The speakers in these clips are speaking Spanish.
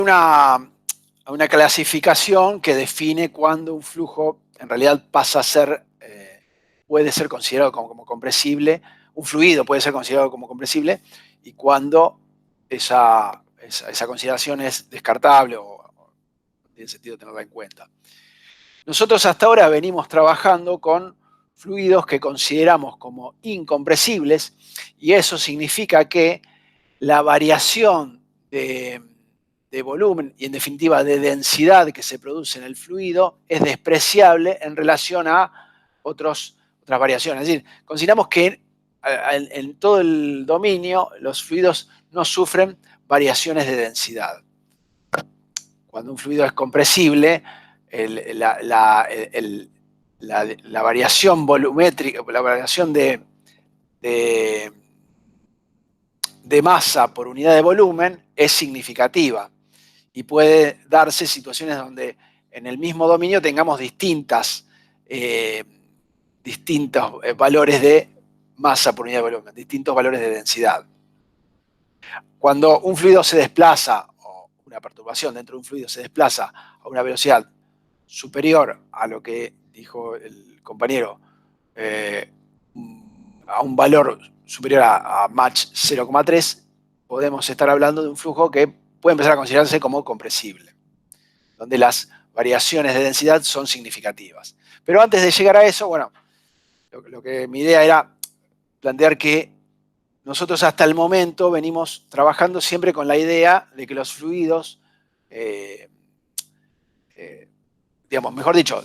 una clasificación que define cuándo un flujo en realidad pasa a ser, puede ser considerado como compresible, un fluido puede ser considerado como compresible, y cuándo esa consideración es descartable o no tiene sentido tenerla en cuenta. Nosotros hasta ahora venimos trabajando con fluidos que consideramos como incompresibles, y eso significa que la variación de volumen y en definitiva de densidad que se produce en el fluido es despreciable en relación a otras variaciones. Es decir, consideramos que en todo el dominio los fluidos no sufren variaciones de densidad. Cuando un fluido es compresible, la variación volumétrica, la variación de masa por unidad de volumen es significativa y puede darse situaciones donde en el mismo dominio tengamos distintos valores de masa por unidad de volumen, distintos valores de densidad. Cuando un fluido se desplaza, o una perturbación dentro de un fluido se desplaza a una velocidad superior a lo que dijo el compañero, a un valor superior a Mach 0,3, podemos estar hablando de un flujo que puede empezar a considerarse como compresible, donde las variaciones de densidad son significativas. Pero antes de llegar a eso, bueno, lo que mi idea era plantear que nosotros hasta el momento venimos trabajando siempre con la idea de que los fluidos, digamos, mejor dicho,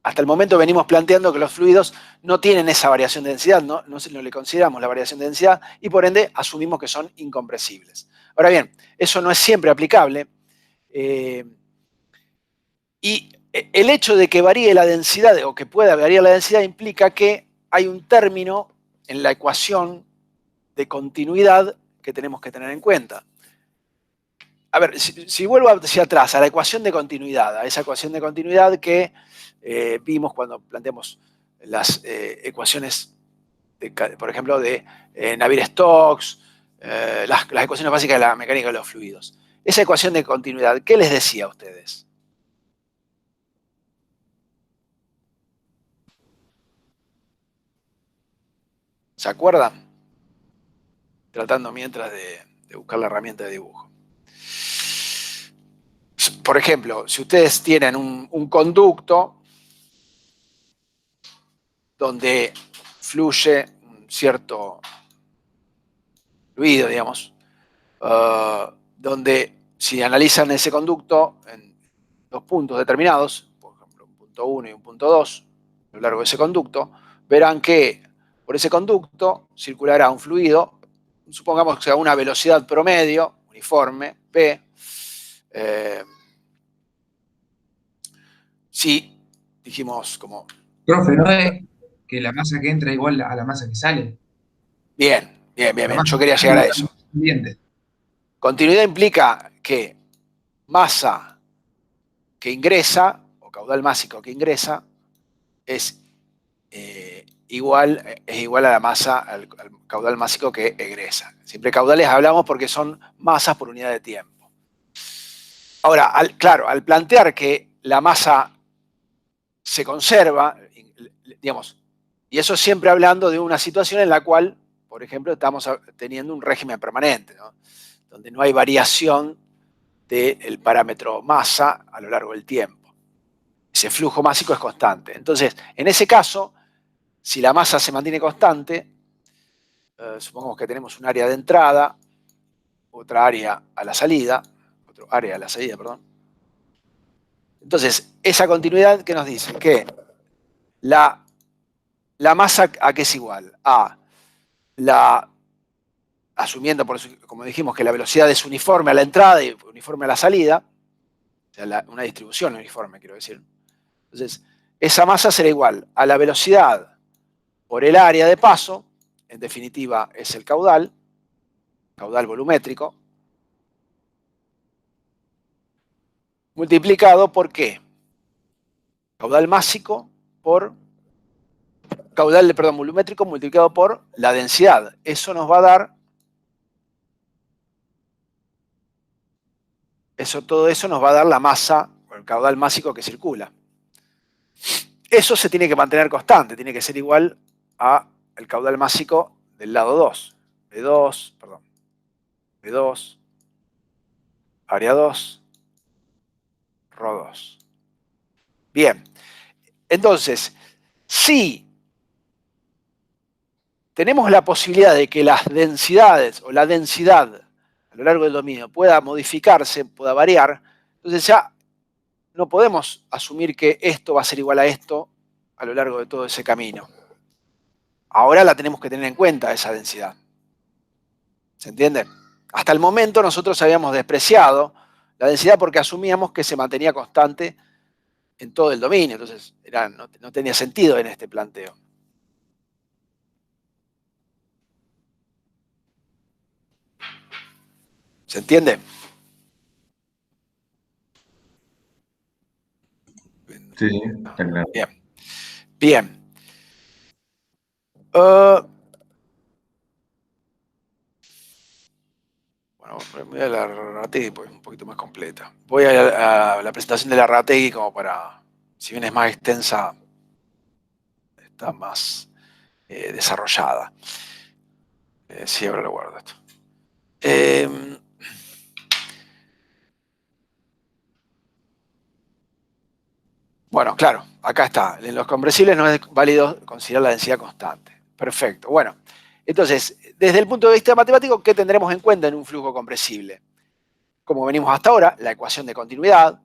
hasta el momento venimos planteando que los fluidos no tienen esa variación de densidad, no le consideramos la variación de densidad y por ende asumimos que son incompresibles. Ahora bien, eso no es siempre aplicable y el hecho de que varíe la densidad o que pueda variar la densidad implica que hay un término en la ecuación de continuidad que tenemos que tener en cuenta. A ver, si vuelvo hacia atrás, a la ecuación de continuidad, a esa ecuación de continuidad que vimos cuando planteamos las ecuaciones, por ejemplo, de Navier-Stokes, las ecuaciones básicas de la mecánica de los fluidos. Esa ecuación de continuidad, ¿qué les decía a ustedes? ¿Se acuerdan? Tratando mientras de buscar la herramienta de dibujo. Por ejemplo, si ustedes tienen un conducto donde fluye un cierto fluido, digamos, donde si analizan ese conducto en dos puntos determinados, por ejemplo, un punto 1 y un punto 2, a lo largo de ese conducto, verán que por ese conducto circulará un fluido, supongamos que sea una velocidad promedio, uniforme, P, si dijimos como... Profe, ¿no es que la masa que entra es igual a la masa que sale? Bien, La masa yo que quería sale llegar a igual a la eso. masa ambiente. Continuidad implica que masa que ingresa, o caudal másico que ingresa, es igual a la masa, al caudal másico que egresa. Siempre caudales hablamos porque son masas por unidad de tiempo. Ahora, claro, al plantear que la masa se conserva, digamos, y eso siempre hablando de una situación en la cual, por ejemplo, estamos teniendo un régimen permanente, ¿no? Donde no hay variación del parámetro masa a lo largo del tiempo. Ese flujo másico es constante. Entonces, en ese caso, si la masa se mantiene constante, supongamos que tenemos un área de entrada, otra área a la salida, otro área a la salida, perdón. Entonces, esa continuidad, ¿qué nos dice? Que la masa, ¿a qué es igual? A asumiendo, como dijimos, que la velocidad es uniforme a la entrada y uniforme a la salida, o sea, una distribución uniforme, quiero decir. Entonces, esa masa será igual a la velocidad por el área de paso, en definitiva es el caudal volumétrico, multiplicado por ¿qué? Caudal másico por volumétrico multiplicado por la densidad. Eso nos va a dar todo eso nos va a dar la masa o el caudal másico que circula. Eso se tiene que mantener constante, tiene que ser igual al caudal másico del lado 2. B2, perdón, B2, área 2, ρ2. Bien, entonces, si tenemos la posibilidad de que las densidades o la densidad a lo largo del dominio pueda modificarse, pueda variar, entonces ya no podemos asumir que esto va a ser igual a esto a lo largo de todo ese camino. Ahora la tenemos que tener en cuenta, esa densidad. ¿Se entiende? Hasta el momento nosotros habíamos despreciado la densidad porque asumíamos que se mantenía constante en todo el dominio. Entonces no tenía sentido en este planteo. ¿Se entiende? Sí, está claro. Bien. Bien. Bueno, voy a la Rategui porque es un poquito más completa. Voy a la presentación de la Rategui como para, si bien es más extensa, está más desarrollada. Sí, ahora lo guardo esto. Bueno, claro, acá está. En los compresibles no es válido considerar la densidad constante. Perfecto. Bueno, entonces, desde el punto de vista matemático, ¿qué tendremos en cuenta en un flujo compresible? Como venimos hasta ahora, la ecuación de continuidad,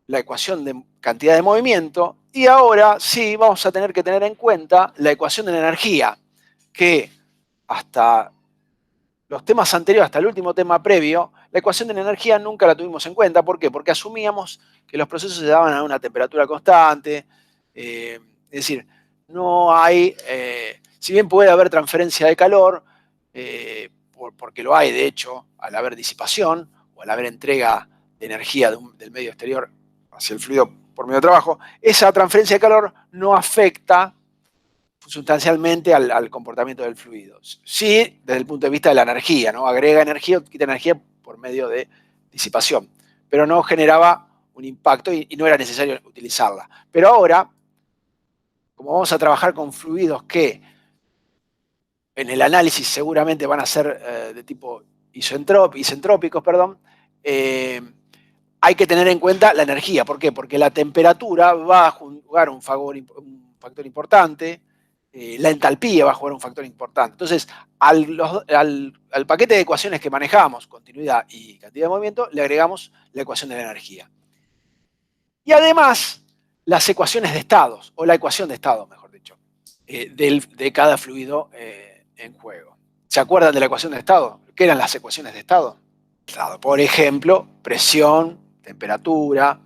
la ecuación de cantidad de movimiento, y ahora sí vamos a tener que tener en cuenta la ecuación de la energía, que hasta los temas anteriores, hasta el último tema previo, la ecuación de la energía nunca la tuvimos en cuenta. ¿Por qué? Porque asumíamos que los procesos se daban a una temperatura constante. Es decir, no hay, si bien puede haber transferencia de calor, porque lo hay de hecho, al haber disipación o al haber entrega de energía del medio exterior hacia el fluido por medio de trabajo, esa transferencia de calor no afecta sustancialmente al comportamiento del fluido. Sí, desde el punto de vista de la energía, ¿no? Agrega energía o quita energía por medio de disipación, pero no generaba un impacto y no era necesario utilizarla. Pero ahora, como vamos a trabajar con fluidos que en el análisis seguramente van a ser de tipo isentrópicos, hay que tener en cuenta la energía. ¿Por qué? Porque la temperatura va a jugar un factor importante, la entalpía va a jugar un factor importante. Entonces, al paquete de ecuaciones que manejamos, continuidad y cantidad de movimiento, le agregamos la ecuación de la energía. Y además, las ecuaciones de estados, o la ecuación de estados, mejor dicho, de cada fluido en juego. ¿Se acuerdan de la ecuación de estado? ¿Qué eran las ecuaciones de estado? Por ejemplo, presión, temperatura,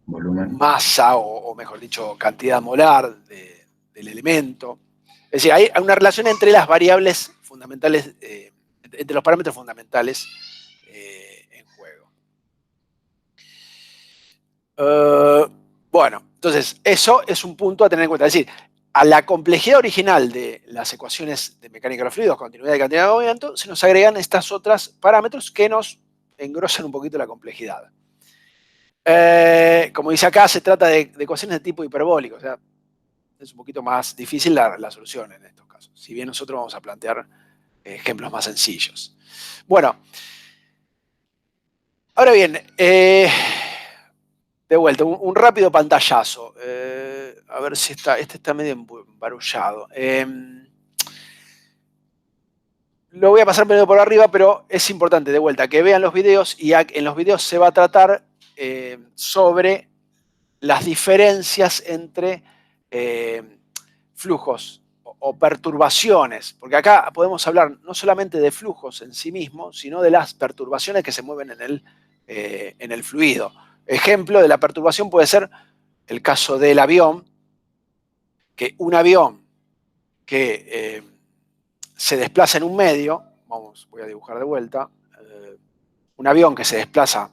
Volumen. masa, o mejor dicho, cantidad molar del elemento. Es decir, hay una relación entre las variables fundamentales, entre los parámetros fundamentales en juego. Bueno, entonces, eso es un punto a tener en cuenta. Es decir, a la complejidad original de las ecuaciones de mecánica de los fluidos, continuidad y cantidad de movimiento, se nos agregan estos otros parámetros que nos engrosan un poquito la complejidad. Como dice acá, se trata de ecuaciones de tipo hiperbólico, o sea, es un poquito más difícil la solución en estos casos, si bien nosotros vamos a plantear ejemplos más sencillos. Bueno, ahora bien, de vuelta, un rápido pantallazo. A ver si este está medio embarullado. Lo voy a pasar medio por arriba, pero es importante, de vuelta, que vean los videos, y en los videos se va a tratar sobre las diferencias entre flujos o perturbaciones, porque acá podemos hablar no solamente de flujos en sí mismos, sino de las perturbaciones que se mueven en el fluido. Ejemplo de la perturbación puede ser el caso del avión, que un avión que se desplaza en un medio, voy a dibujar de vuelta, un avión que se desplaza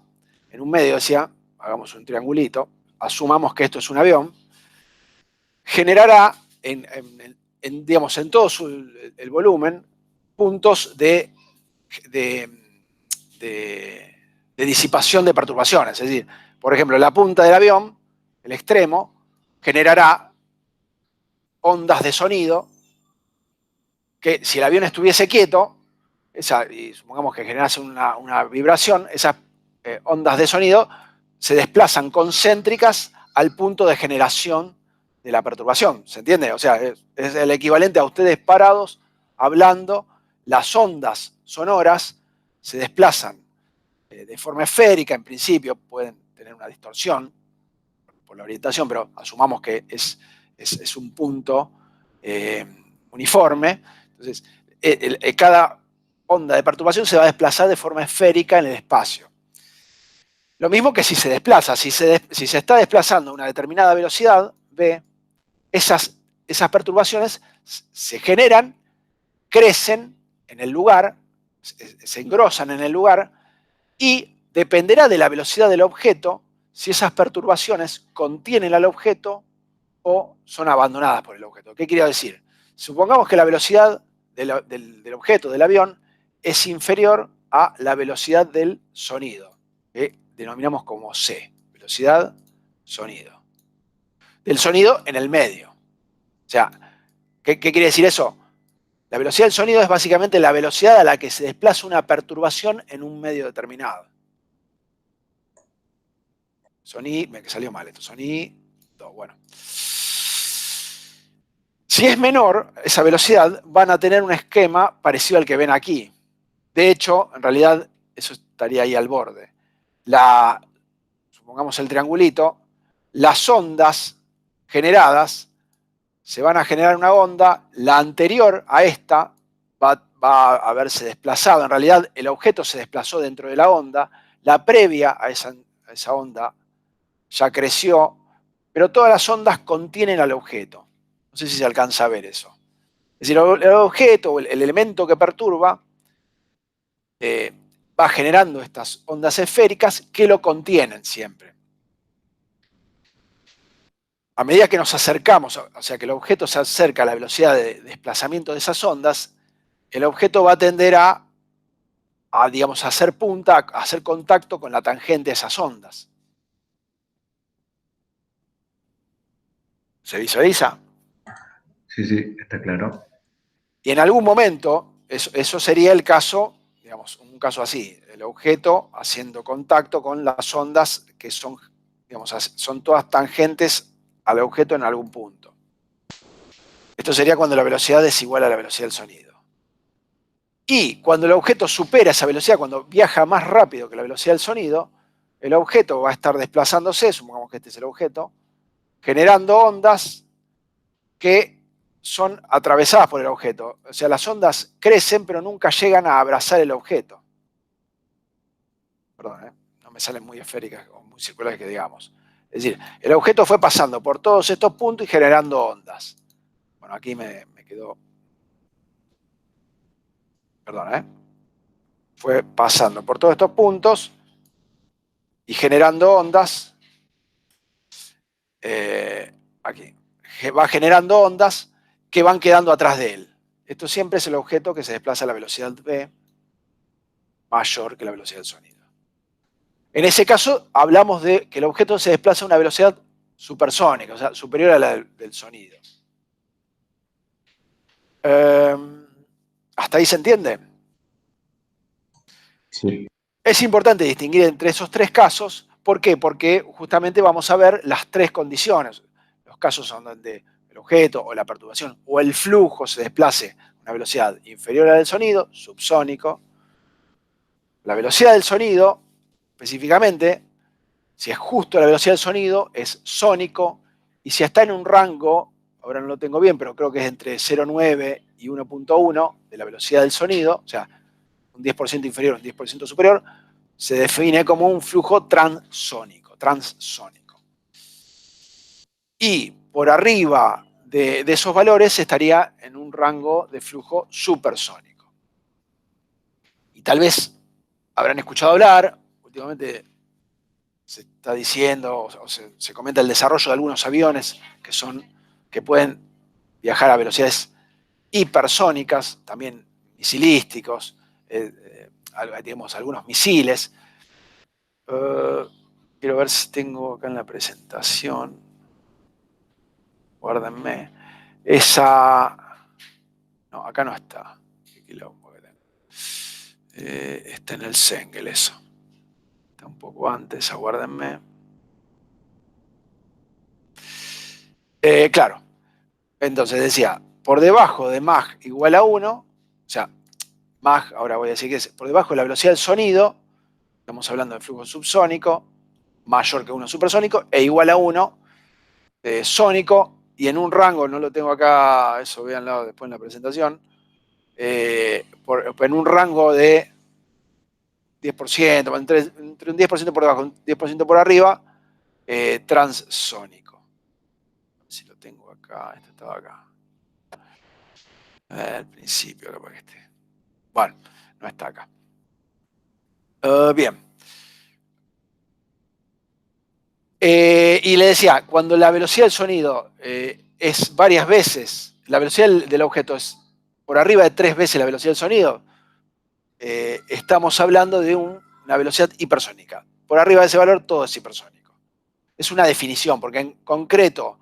en un medio, decía, hagamos un triangulito, asumamos que esto es un avión, generará digamos, en todo el volumen puntos de de disipación de perturbaciones. Es decir, por ejemplo, la punta del avión, el extremo, generará ondas de sonido que si el avión estuviese quieto, y supongamos que generase una vibración, esas ondas de sonido se desplazan concéntricas al punto de generación de la perturbación. ¿Se entiende? O sea, es el equivalente a ustedes parados, hablando, las ondas sonoras se desplazan de forma esférica, en principio pueden tener una distorsión por la orientación, pero asumamos que es un punto uniforme. Entonces, cada onda de perturbación se va a desplazar de forma esférica en el espacio. Lo mismo que si se desplaza, si se está desplazando a una determinada velocidad, v, esas perturbaciones se generan, crecen en el lugar, se engrosan en el lugar, y dependerá de la velocidad del objeto si esas perturbaciones contienen al objeto o son abandonadas por el objeto. ¿Qué quiero decir? Supongamos que la velocidad del objeto, del avión, es inferior a la velocidad del sonido, que denominamos como c, velocidad, sonido. Del sonido en el medio. O sea, ¿qué quiere decir eso? La velocidad del sonido es básicamente la velocidad a la que se desplaza una perturbación en un medio determinado. Me salió mal esto, sonido, bueno. Si es menor, esa velocidad, van a tener un esquema parecido al que ven aquí. De hecho, en realidad, eso estaría ahí al borde. Supongamos el triangulito, las ondas generadas, se van a generar una onda, la anterior a esta va a haberse desplazado. En realidad, el objeto se desplazó dentro de la onda, la previa a esa onda ya creció, pero todas las ondas contienen al objeto. No sé si se alcanza a ver eso. Es decir, el objeto o el elemento que perturba va generando estas ondas esféricas que lo contienen siempre. A medida que nos acercamos, o sea que el objeto se acerca a la velocidad de desplazamiento de esas ondas, el objeto va a tender digamos, a hacer punta, a hacer contacto con la tangente de esas ondas. ¿Se visualiza? Sí, sí, está claro. Y en algún momento, eso sería el caso, digamos, un caso así, el objeto haciendo contacto con las ondas que son, digamos, son todas tangentes al objeto en algún punto. Esto sería cuando la velocidad es igual a la velocidad del sonido. Y cuando el objeto supera esa velocidad, cuando viaja más rápido que la velocidad del sonido, el objeto va a estar desplazándose, supongamos que este es el objeto, generando ondas que son atravesadas por el objeto. O sea, las ondas crecen, pero nunca llegan a abrazar el objeto. Perdón, no me salen muy esféricas o muy circulares que digamos. Es decir, el objeto fue pasando por todos estos puntos y generando ondas. Bueno, aquí me quedó... Perdón, fue pasando por todos estos puntos y generando ondas. Aquí. Va generando ondas que van quedando atrás de él. Esto siempre es el objeto que se desplaza a la velocidad v mayor que la velocidad del sonido. En ese caso, hablamos de que el objeto se desplaza a una velocidad supersónica, o sea, superior a la del sonido. ¿Hasta ahí se entiende? Sí. Es importante distinguir entre esos tres casos. ¿Por qué? Porque justamente vamos a ver las tres condiciones. Los casos son donde el objeto o la perturbación o el flujo se desplace a una velocidad inferior a la del sonido, subsónico. La velocidad del sonido, específicamente, si es justo la velocidad del sonido, es sónico, y si está en un rango, ahora no lo tengo bien, pero creo que es entre 0,9 y 1,1 de la velocidad del sonido, o sea, un 10% inferior, un 10% superior, se define como un flujo transónico. Y por arriba de esos valores estaría en un rango de flujo supersónico. Y tal vez habrán escuchado hablar, últimamente se está diciendo, o se comenta el desarrollo de algunos aviones que pueden viajar a velocidades hipersónicas, también misilísticos, digamos, algunos misiles. Quiero ver si tengo acá en la presentación. Guárdenme. Esa... No, acá no está. Está en el Sengel eso. Está un poco antes, aguárdenme. Claro. Entonces decía, por debajo de mag igual a 1, o sea, mag, ahora voy a decir que es por debajo de la velocidad del sonido, estamos hablando de flujo subsónico, mayor que 1 supersónico, e igual a 1 sónico, y en un rango, no lo tengo acá, eso véanlo después en la presentación, en un rango de 10%, entre un 10% por debajo y un 10% por arriba, transsónico. A ver si lo tengo acá, este estaba acá. Al principio, capaz que esté. Bueno, no está acá. Bien. Y le decía, cuando la velocidad del sonido es varias veces, la velocidad del objeto es por arriba de 3 veces la velocidad del sonido, estamos hablando de una velocidad hipersónica. Por arriba de ese valor todo es hipersónico. Es una definición, porque en concreto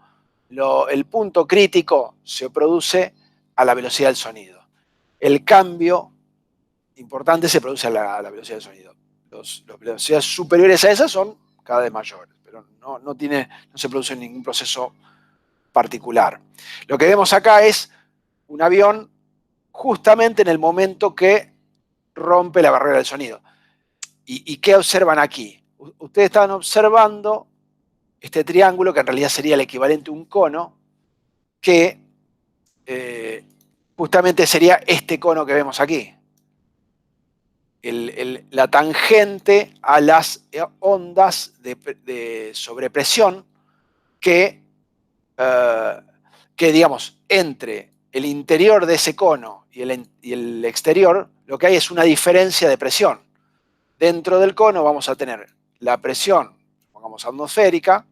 el punto crítico se produce a la velocidad del sonido. El cambio importante se produce a la velocidad del sonido. Las velocidades superiores a esas son cada vez mayores, pero no se produce ningún proceso particular. Lo que vemos acá es un avión justamente en el momento que rompe la barrera del sonido. ¿Y qué observan aquí? Ustedes estaban observando este triángulo, que en realidad sería el equivalente a un cono, que justamente sería este cono que vemos aquí. La tangente a las ondas de sobrepresión que, digamos, entre el interior de ese cono y el exterior, lo que hay es una diferencia de presión. Dentro del cono vamos a tener la presión, pongamos atmosférica,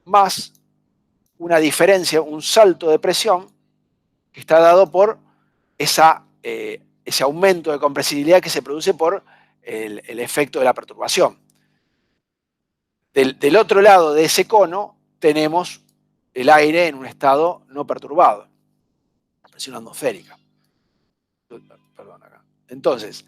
más una diferencia, un salto de presión que está dado por ese aumento de compresibilidad que se produce por el efecto de la perturbación. Del otro lado de ese cono tenemos el aire en un estado no perturbado, presión atmosférica. Perdón, acá. Entonces,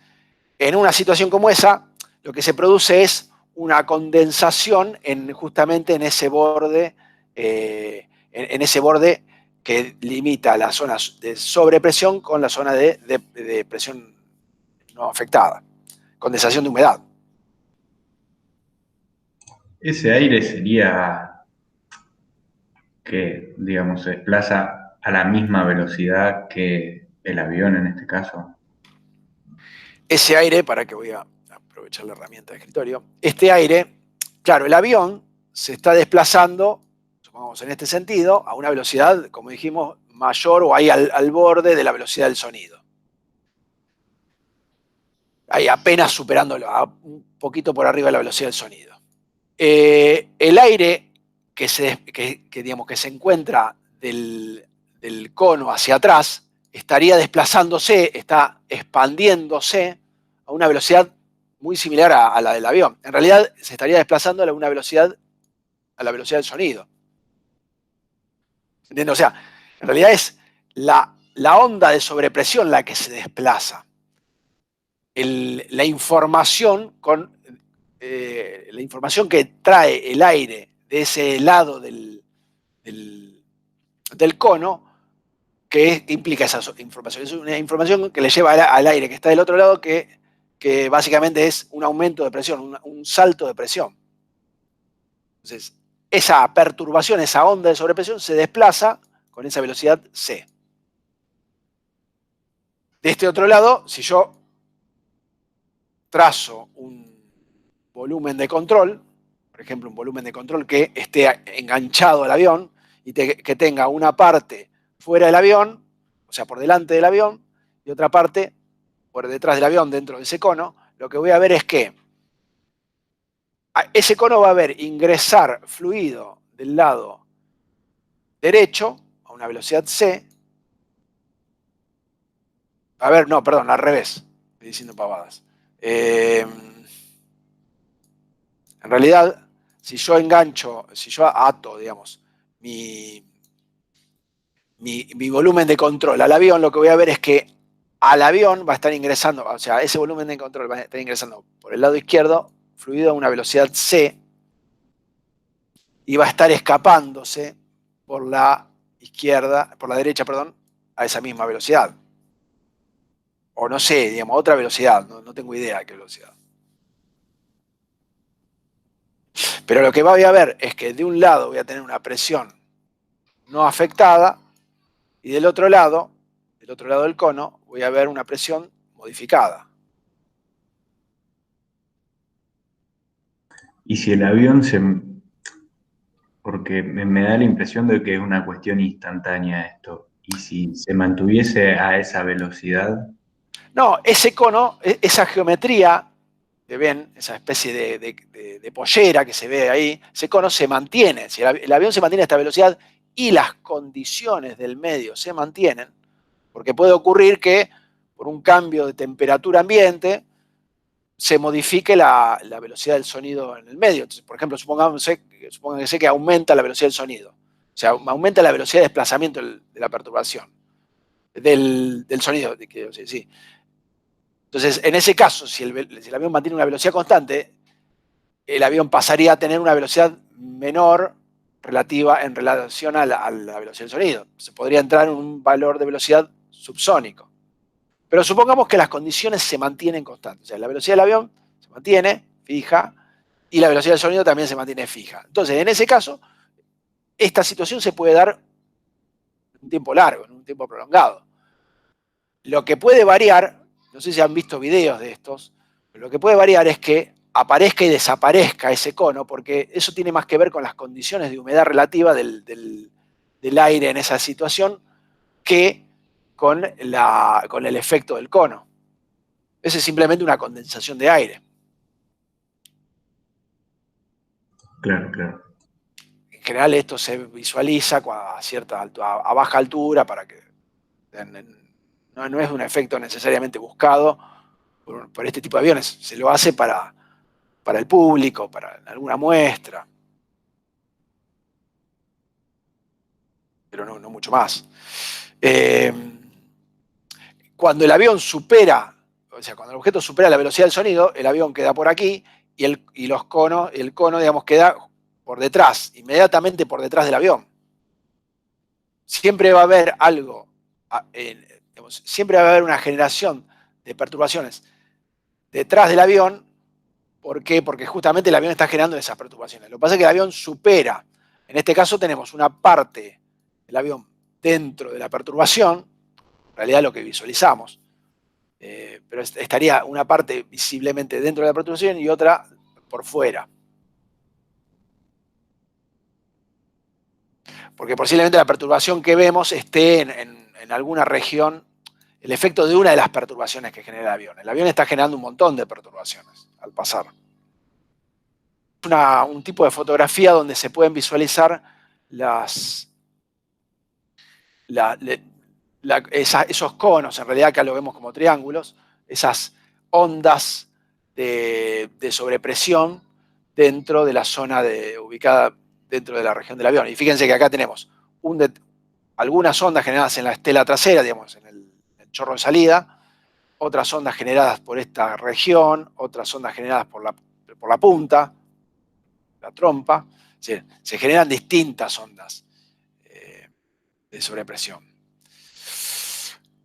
en una situación como esa, lo que se produce es una condensación justamente en ese borde, en ese borde que limita la zona de sobrepresión con la zona de presión no afectada, condensación de humedad. Ese aire sería que, digamos, se desplaza a la misma velocidad que el avión en este caso. Ese aire, para que voy a aprovechar la herramienta de escritorio, este aire, claro, el avión se está desplazando, supongamos en este sentido, a una velocidad, como dijimos, mayor o ahí al borde de la velocidad del sonido. Ahí apenas superándolo, un poquito por arriba de la velocidad del sonido. El aire digamos, que se encuentra del cono hacia atrás estaría desplazándose, está expandiéndose a una velocidad muy similar a la del avión. En realidad se estaría desplazando a la velocidad del sonido. ¿Entiendes? O sea, en realidad es la onda de sobrepresión la que se desplaza. La información que trae el aire de ese lado del cono, que implica esa información. Es una información que le lleva al aire que está del otro lado, que básicamente es un aumento de presión, un salto de presión. Entonces, esa perturbación, esa onda de sobrepresión, se desplaza con esa velocidad c. De este otro lado, si yo trazo un volumen de control, por ejemplo, un volumen de control que esté enganchado al avión y que tenga una parte fuera del avión, o sea, por delante del avión, y otra parte por detrás del avión, dentro de ese cono, lo que voy a ver es que ese cono va a ver ingresar fluido del lado derecho a una velocidad c. A ver, no, perdón, al revés, estoy diciendo pavadas. En realidad, si yo ato, digamos, mi volumen de control al avión, lo que voy a ver es que al avión va a estar ingresando, o sea, ese volumen de control va a estar ingresando por el lado izquierdo, fluido a una velocidad c, y va a estar escapándose por la derecha, perdón, a esa misma velocidad. O no sé, digamos, otra velocidad, no tengo idea de qué velocidad. Pero lo que voy a ver es que de un lado voy a tener una presión no afectada y del otro lado del cono, voy a ver una presión modificada. Y si el avión porque me da la impresión de que es una cuestión instantánea esto, y si se mantuviese a esa velocidad, No, ese cono, esa geometría que ven, esa especie de pollera que se ve ahí, ese cono se mantiene. Si el avión se mantiene a esta velocidad y las condiciones del medio se mantienen, porque puede ocurrir que por un cambio de temperatura ambiente se modifique la velocidad del sonido en el medio. Entonces, por ejemplo, supónganse que aumenta la velocidad del sonido. O sea, aumenta la velocidad de desplazamiento de la perturbación, del sonido. Sí. Entonces, en ese caso, si el avión mantiene una velocidad constante, el avión pasaría a tener una velocidad menor en relación a la velocidad del sonido. Se podría entrar en un valor de velocidad subsónico. Pero supongamos que las condiciones se mantienen constantes. O sea, la velocidad del avión se mantiene fija y la velocidad del sonido también se mantiene fija. Entonces, en ese caso, esta situación se puede dar en un tiempo largo, en un tiempo prolongado. Lo que puede variar, no sé si han visto videos de estos, pero lo que puede variar es que aparezca y desaparezca ese cono, porque eso tiene más que ver con las condiciones de humedad relativa del aire en esa situación que con el efecto del cono. Esa es simplemente una condensación de aire. claro, claro. En general esto se visualiza a baja altura para que no es un efecto necesariamente buscado por este tipo de aviones. Se lo hace para el público, para alguna muestra, pero no mucho más. Cuando el avión cuando el objeto supera la velocidad del sonido, el avión queda por aquí y el cono, digamos, queda por detrás, inmediatamente por detrás del avión. Siempre va a haber siempre va a haber una generación de perturbaciones detrás del avión. ¿Por qué? Porque justamente el avión está generando esas perturbaciones. Lo que pasa es que el avión supera. En este caso tenemos una parte del avión dentro de la perturbación, en realidad lo que visualizamos, pero estaría una parte visiblemente dentro de la perturbación y otra por fuera. Porque posiblemente la perturbación que vemos esté en alguna región, el efecto de una de las perturbaciones que genera el avión. El avión está generando un montón de perturbaciones al pasar. Es un tipo de fotografía donde se pueden visualizar esos conos, en realidad acá lo vemos como triángulos, esas ondas de sobrepresión dentro de la zona ubicada dentro de la región del avión. Y fíjense que acá tenemos algunas ondas generadas en la estela trasera, digamos, en el chorro de salida, otras ondas generadas por esta región, otras ondas generadas por la punta, la trompa. Se generan distintas ondas de sobrepresión.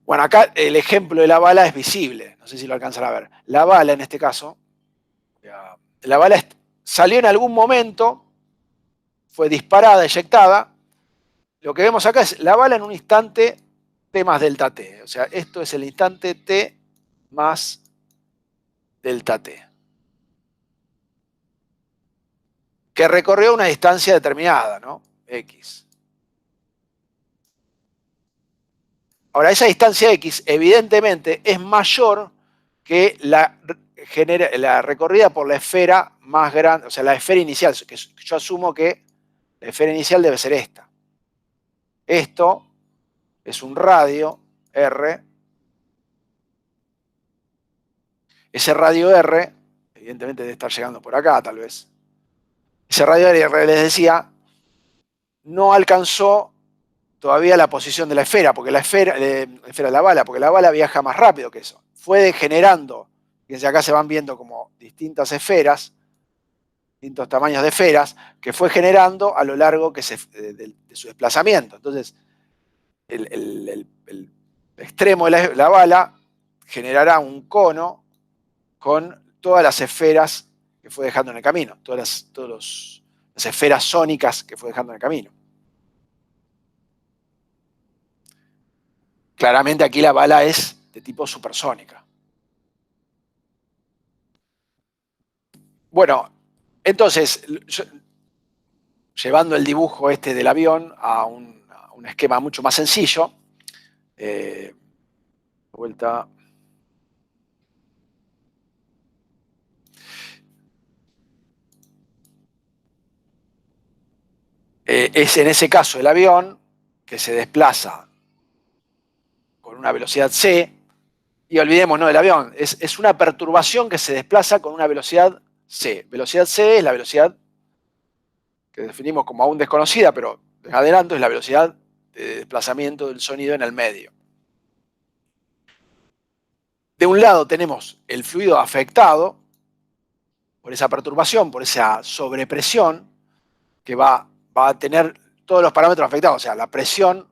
Bueno, acá el ejemplo de la bala es visible, no sé si lo alcanzan a ver. La bala, en este caso, la bala salió en algún momento, fue disparada, eyectada. Lo que vemos acá es la bala en un instante T más delta T. O sea, esto es el instante T más delta T, que recorrió una distancia determinada, ¿no? X. Ahora, esa distancia X, evidentemente, es mayor que la recorrida por la esfera más grande, o sea, la esfera inicial, que yo asumo que la esfera inicial debe ser esta. Esto es un radio, R, ese radio R, evidentemente debe estar llegando por acá tal vez, ese radio R les decía, no alcanzó todavía la posición de la esfera, porque la esfera de la bala, porque la bala viaja más rápido que eso. Fue degenerando, fíjense acá se van viendo como distintas esferas, distintos tamaños de esferas, que fue generando a lo largo de su desplazamiento. Entonces, el extremo de la bala generará un cono con todas las esferas que fue dejando en el camino, todas las esferas sónicas que fue dejando en el camino. Claramente aquí la bala es de tipo supersónica. Bueno, entonces, llevando el dibujo este del avión a un esquema mucho más sencillo, vuelta. Es en ese caso el avión que se desplaza con una velocidad c, y olvidemos, no, el avión es una perturbación que se desplaza con una velocidad c. Velocidad c es la velocidad que definimos como aún desconocida, pero en adelanto es la velocidad de desplazamiento del sonido en el medio. De un lado tenemos el fluido afectado por esa perturbación, por esa sobrepresión, que va a tener todos los parámetros afectados. O sea, la presión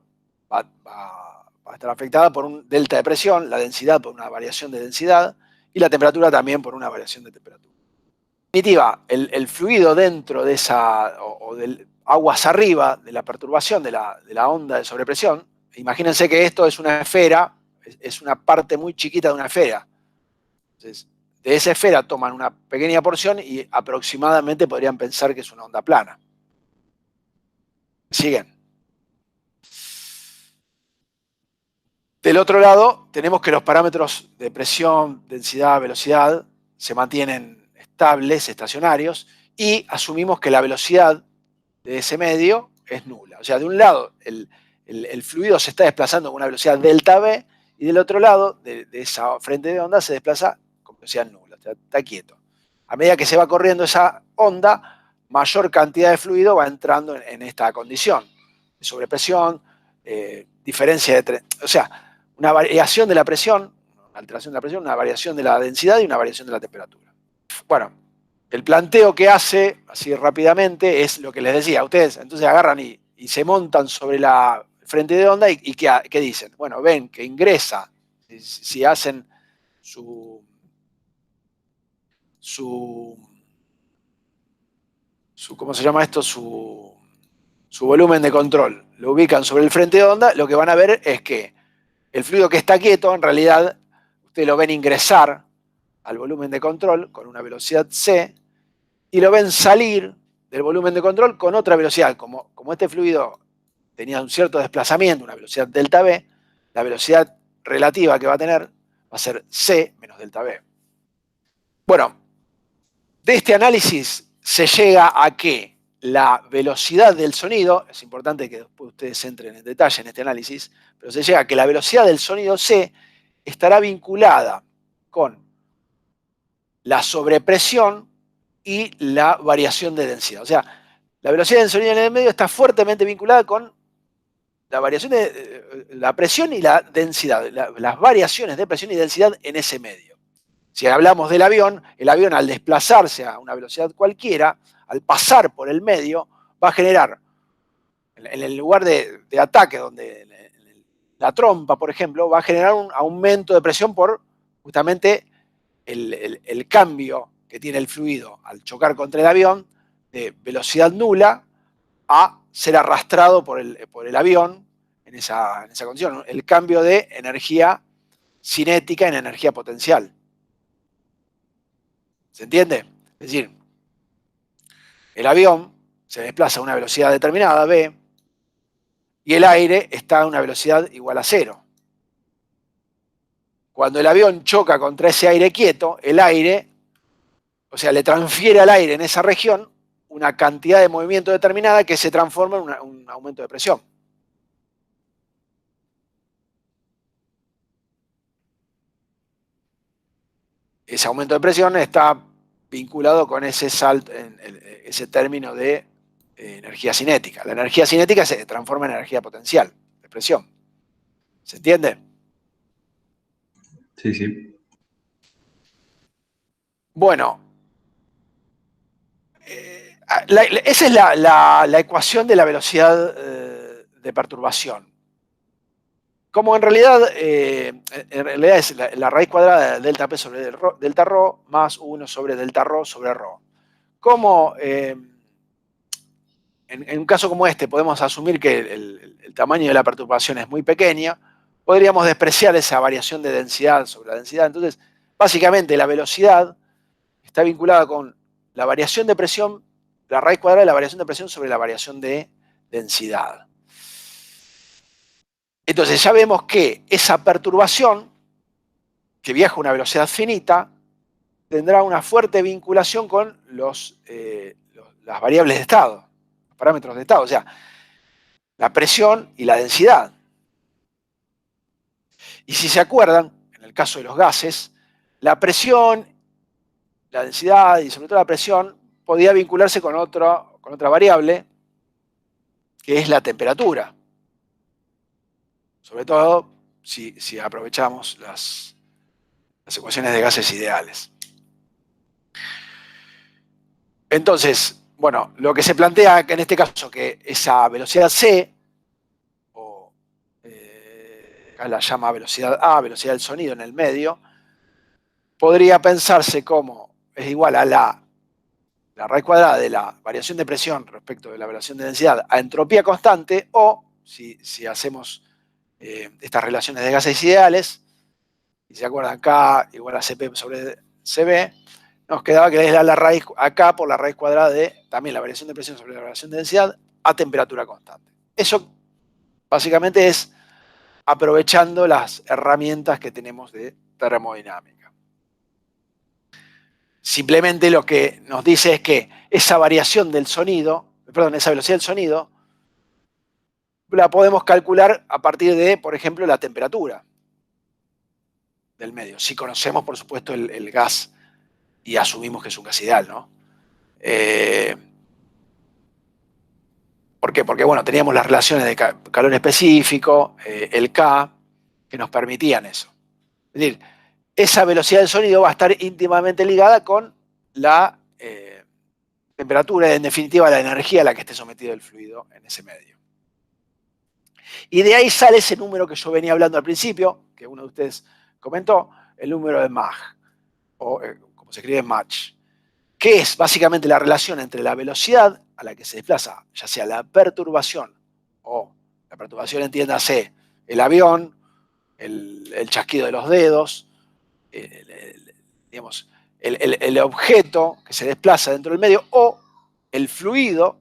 va a estar afectada por un delta de presión, la densidad por una variación de densidad, y la temperatura también por una variación de temperatura. En definitiva, el fluido dentro de esa, o del aguas arriba de la perturbación de la onda de sobrepresión, imagínense que esto es una esfera, es una parte muy chiquita de una esfera. Entonces, de esa esfera toman una pequeña porción y aproximadamente podrían pensar que es una onda plana. ¿Siguen? Del otro lado, tenemos que los parámetros de presión, densidad, velocidad se mantienen estables, estacionarios, y asumimos que la velocidad de ese medio es nula. O sea, de un lado el fluido se está desplazando con una velocidad delta V, y del otro lado, de esa frente de onda, se desplaza con velocidad nula, o sea, está quieto. A medida que se va corriendo esa onda, mayor cantidad de fluido va entrando en esta condición de sobrepresión, diferencia de... O sea, una variación de la presión, una alteración de la presión, una variación de la densidad y una variación de la temperatura. Bueno, el planteo que hace, así rápidamente, es lo que les decía. Ustedes entonces agarran y se montan sobre la frente de onda y ¿qué dicen? Bueno, ven que ingresa, si hacen su ¿cómo se llama esto? Su volumen de control. Lo ubican sobre el frente de onda, lo que van a ver es que el fluido que está quieto, en realidad, ustedes lo ven ingresar al volumen de control con una velocidad c, y lo ven salir del volumen de control con otra velocidad. Como este fluido tenía un cierto desplazamiento, una velocidad delta v, la velocidad relativa que va a tener va a ser c menos delta v. Bueno, de este análisis se llega a que la velocidad del sonido, es importante que después ustedes entren en detalle en este análisis, pero se llega a que la velocidad del sonido C estará vinculada con la sobrepresión y la variación de densidad. O sea, la velocidad del sonido en el medio está fuertemente vinculada con la variación de la presión y la densidad, las variaciones de presión y densidad en ese medio. Si hablamos del avión, el avión al desplazarse a una velocidad cualquiera, al pasar por el medio, va a generar, en el lugar de ataque, donde la trompa, por ejemplo, va a generar un aumento de presión por justamente el cambio que tiene el fluido al chocar contra el avión de velocidad nula a ser arrastrado por el avión en esa condición. El cambio de energía cinética en energía potencial. ¿Se entiende? Es decir, el avión se desplaza a una velocidad determinada, v, y el aire está a una velocidad igual a 0. Cuando el avión choca contra ese aire quieto, el aire, o sea, le transfiere al aire en esa región una cantidad de movimiento determinada que se transforma en un aumento de presión. ese aumento de presión está vinculado con ese salto, ese término de energía cinética. La energía cinética se transforma en energía potencial de presión. ¿Se entiende? Sí, sí. Bueno, esa es la ecuación de la velocidad de perturbación. Como en realidad es la raíz cuadrada de delta P sobre delta ρ más 1 sobre delta ρ sobre ρ. Como en un caso como este podemos asumir que el tamaño de la perturbación es muy pequeña, podríamos despreciar esa variación de densidad sobre la densidad. Entonces, básicamente la velocidad está vinculada con la variación de presión, la raíz cuadrada de la variación de presión sobre la variación de densidad. Entonces ya vemos que esa perturbación, que viaja a una velocidad finita, tendrá una fuerte vinculación con las variables de estado, los parámetros de estado, o sea, la presión y la densidad. Y si se acuerdan, en el caso de los gases, la presión, la densidad y sobre todo la presión podía vincularse con otra variable, que es la temperatura. Sobre todo si aprovechamos las ecuaciones de gases ideales. Entonces, bueno, lo que se plantea en este caso, que esa velocidad C, o acá la llama velocidad A, velocidad del sonido en el medio, podría pensarse como es igual a la raíz cuadrada de la variación de presión respecto de la variación de densidad a entropía constante, o si hacemos estas relaciones de gases ideales, y se acuerdan, K igual a Cp sobre Cb, nos quedaba que es la raíz acá por la raíz cuadrada de también la variación de presión sobre la variación de densidad a temperatura constante. Eso básicamente es aprovechando las herramientas que tenemos de termodinámica. Simplemente lo que nos dice es que esa variación del sonido, perdón, esa velocidad del sonido, la podemos calcular a partir de, por ejemplo, la temperatura del medio. Si conocemos, por supuesto, el gas y asumimos que es un gas ideal, ¿no? ¿Por qué? Porque, bueno, teníamos las relaciones de calor específico, el K, que nos permitían eso. Es decir, esa velocidad del sonido va a estar íntimamente ligada con la temperatura y, en definitiva, la energía a la que esté sometido el fluido en ese medio. Y de ahí sale ese número que yo venía hablando al principio, que uno de ustedes comentó, el número de Mach, o como se escribe Mach, que es básicamente la relación entre la velocidad a la que se desplaza, ya sea la perturbación, o la perturbación, entiéndase, el avión, el chasquido de los dedos, digamos, el objeto que se desplaza dentro del medio, o el fluido,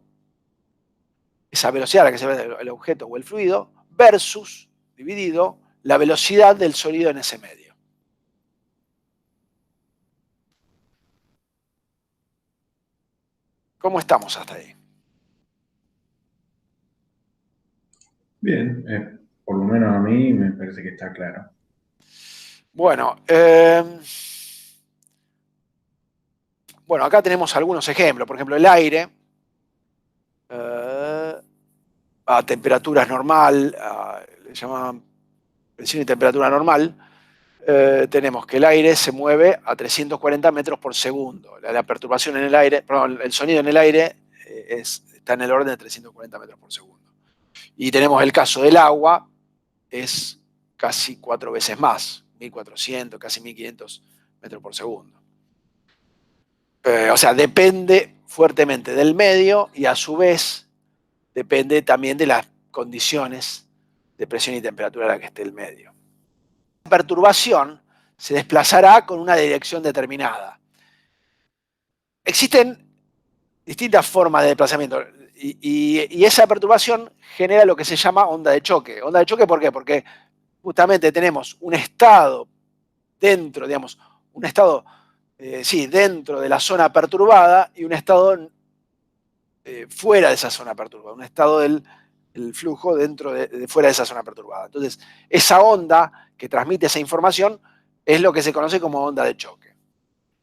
esa velocidad a la que se ve el objeto o el fluido, versus, dividido, la velocidad del sonido en ese medio. ¿Cómo estamos hasta ahí? Bien, por lo menos a mí me parece que está claro. Bueno, acá tenemos algunos ejemplos. Por ejemplo, el aire a temperaturas normal, le llaman presión y temperatura normal, tenemos que el aire se mueve a 340 metros por segundo. La perturbación en el aire, perdón, el sonido en el aire está en el orden de 340 metros por segundo. Y tenemos el caso del agua, es casi 4 veces más, 1400, casi 1500 metros por segundo. O sea, depende fuertemente del medio y a su vez depende también de las condiciones de presión y temperatura a la que esté el medio. La perturbación se desplazará con una dirección determinada. Existen distintas formas de desplazamiento y esa perturbación genera lo que se llama onda de choque. ¿Onda de choque por qué? Porque justamente tenemos un estado dentro, digamos, un estado, dentro de la zona perturbada y un estado fuera de esa zona perturbada, un estado del flujo dentro de fuera de esa zona perturbada. Entonces, esa onda que transmite esa información es lo que se conoce como onda de choque.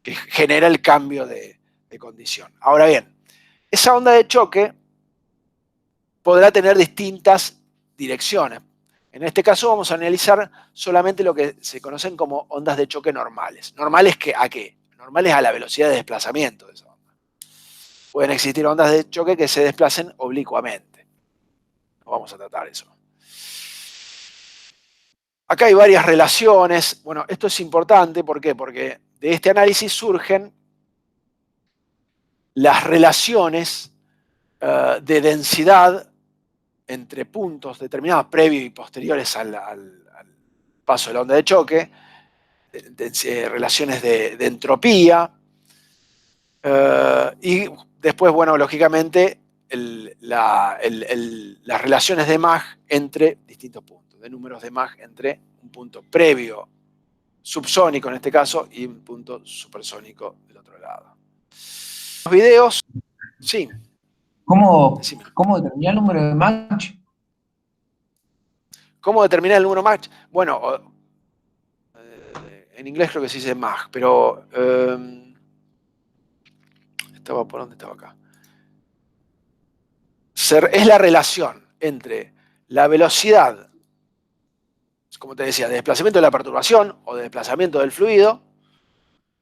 que genera el cambio de condición. Ahora bien, esa onda de choque podrá tener distintas direcciones. En este caso vamos a analizar solamente lo que se conocen como ondas de choque normales. ¿Normales a qué? Normales a la velocidad de desplazamiento de esa onda. Pueden existir ondas de choque que se desplacen oblicuamente. No vamos a tratar eso. Acá hay varias relaciones. Bueno, esto es importante, ¿por qué? Porque de este análisis surgen las relaciones de densidad entre puntos determinados previos y posteriores al paso de la onda de choque, relaciones de entropía, y después, bueno, lógicamente, las relaciones de Mach entre distintos puntos, de números de Mach entre un punto previo subsónico en este caso y un punto supersónico del otro lado. Los videos, sí. ¿Cómo determinar el número de Mach? ¿Cómo determinar el número Mach? Bueno, en inglés creo que se dice Mach, pero ¿por dónde estaba acá? Es la relación entre la velocidad, como te decía, de desplazamiento de la perturbación o de desplazamiento del fluido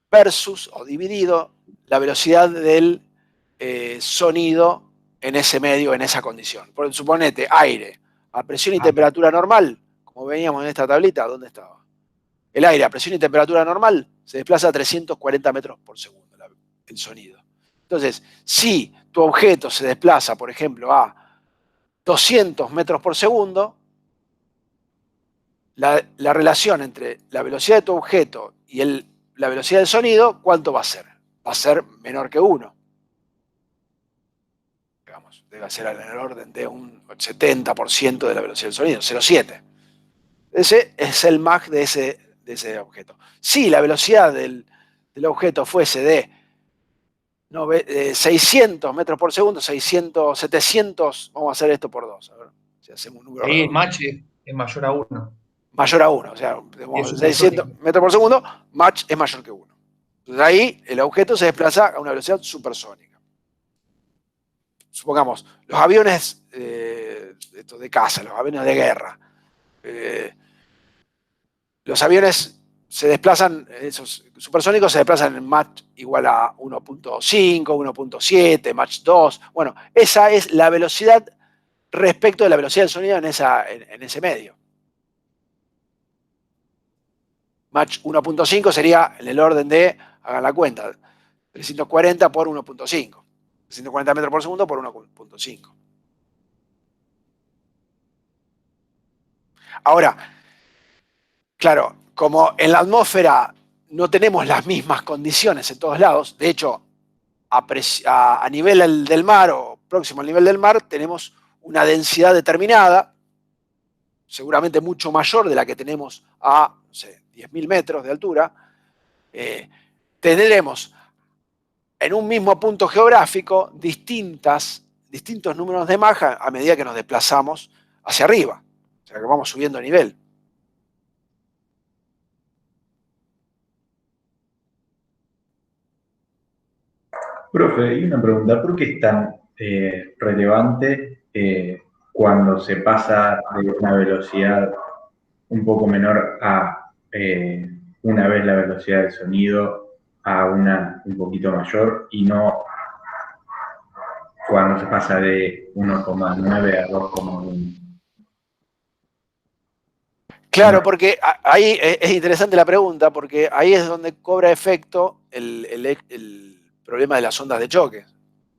versus o dividido la velocidad del sonido en ese medio, en esa condición. Por suponete, aire a presión y temperatura normal, como veníamos en esta tablita, ¿dónde estaba? El aire a presión y temperatura normal se desplaza a 340 metros por segundo, el sonido. Entonces, si tu objeto se desplaza, por ejemplo, a 200 metros por segundo, la relación entre la velocidad de tu objeto y la velocidad del sonido, ¿cuánto va a ser? Va a ser menor que 1. Digamos, debe ser en el orden de un 70% de la velocidad del sonido, 0,7. Ese es el Mach de ese objeto. Si la velocidad del objeto fuese de 600 metros por segundo, 600, 700, vamos a hacer esto por 2. A ver si hacemos un número. Sí, Mach es mayor a 1. Mayor a 1, o sea, 600 metros por segundo, Mach es mayor que 1. Entonces ahí el objeto se desplaza a una velocidad supersónica. Supongamos, los aviones de caza, los aviones de guerra, los aviones se desplazan, esos supersónicos se desplazan en Mach igual a 1.5, 1.7, Mach 2. Bueno, esa es la velocidad respecto de la velocidad del sonido en ese medio. Mach 1.5 sería en el orden de, hagan la cuenta, 340 por 1.5. 340 metros por segundo por 1.5. Ahora, claro, como en la atmósfera no tenemos las mismas condiciones en todos lados, de hecho, a nivel del mar o próximo al nivel del mar tenemos una densidad determinada, seguramente mucho mayor de la que tenemos a, no sé, 10.000 metros de altura. Tendremos en un mismo punto geográfico distintos números de Mach a medida que nos desplazamos hacia arriba, o sea que vamos subiendo de nivel. Profe, y una pregunta, ¿por qué es tan relevante cuando se pasa de una velocidad un poco menor a una vez la velocidad del sonido a una un poquito mayor y no cuando se pasa de 1,9 a 2,1? Claro, porque ahí es interesante la pregunta, porque ahí es donde cobra efecto el problema de las ondas de choque,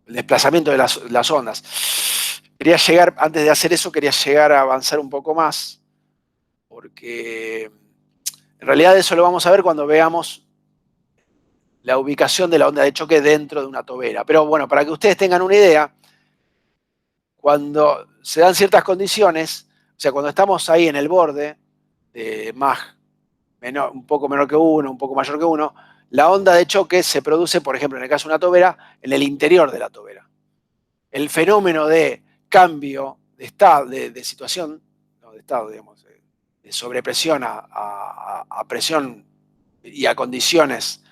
el desplazamiento de las ondas. Quería llegar, antes de hacer eso, quería llegar a avanzar un poco más, porque en realidad eso lo vamos a ver cuando veamos la ubicación de la onda de choque dentro de una tobera. Pero bueno, para que ustedes tengan una idea, cuando se dan ciertas condiciones, o sea, cuando estamos ahí en el borde de Mach, un poco menor que 1, un poco mayor que 1, la onda de choque se produce, por ejemplo, en el caso de una tobera, en el interior de la tobera. El fenómeno de cambio de estado, de situación, no, de estado, digamos, de sobrepresión a presión y a condiciones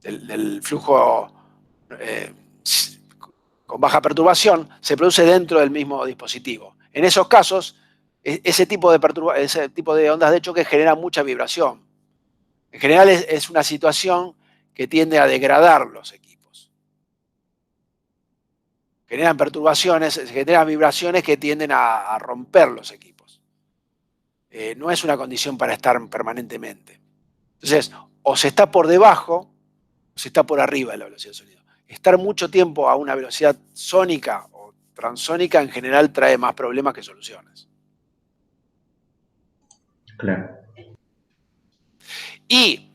del flujo con baja perturbación se produce dentro del mismo dispositivo. En esos casos, ese tipo de ondas de choque genera mucha vibración. En general es una situación que tiende a degradar los equipos. Generan perturbaciones, generan vibraciones que tienden a romper los equipos. No es una condición para estar permanentemente. Entonces, o se está por debajo o se está por arriba de la velocidad del sonido. Estar mucho tiempo a una velocidad sónica o transónica en general trae más problemas que soluciones. Claro. Y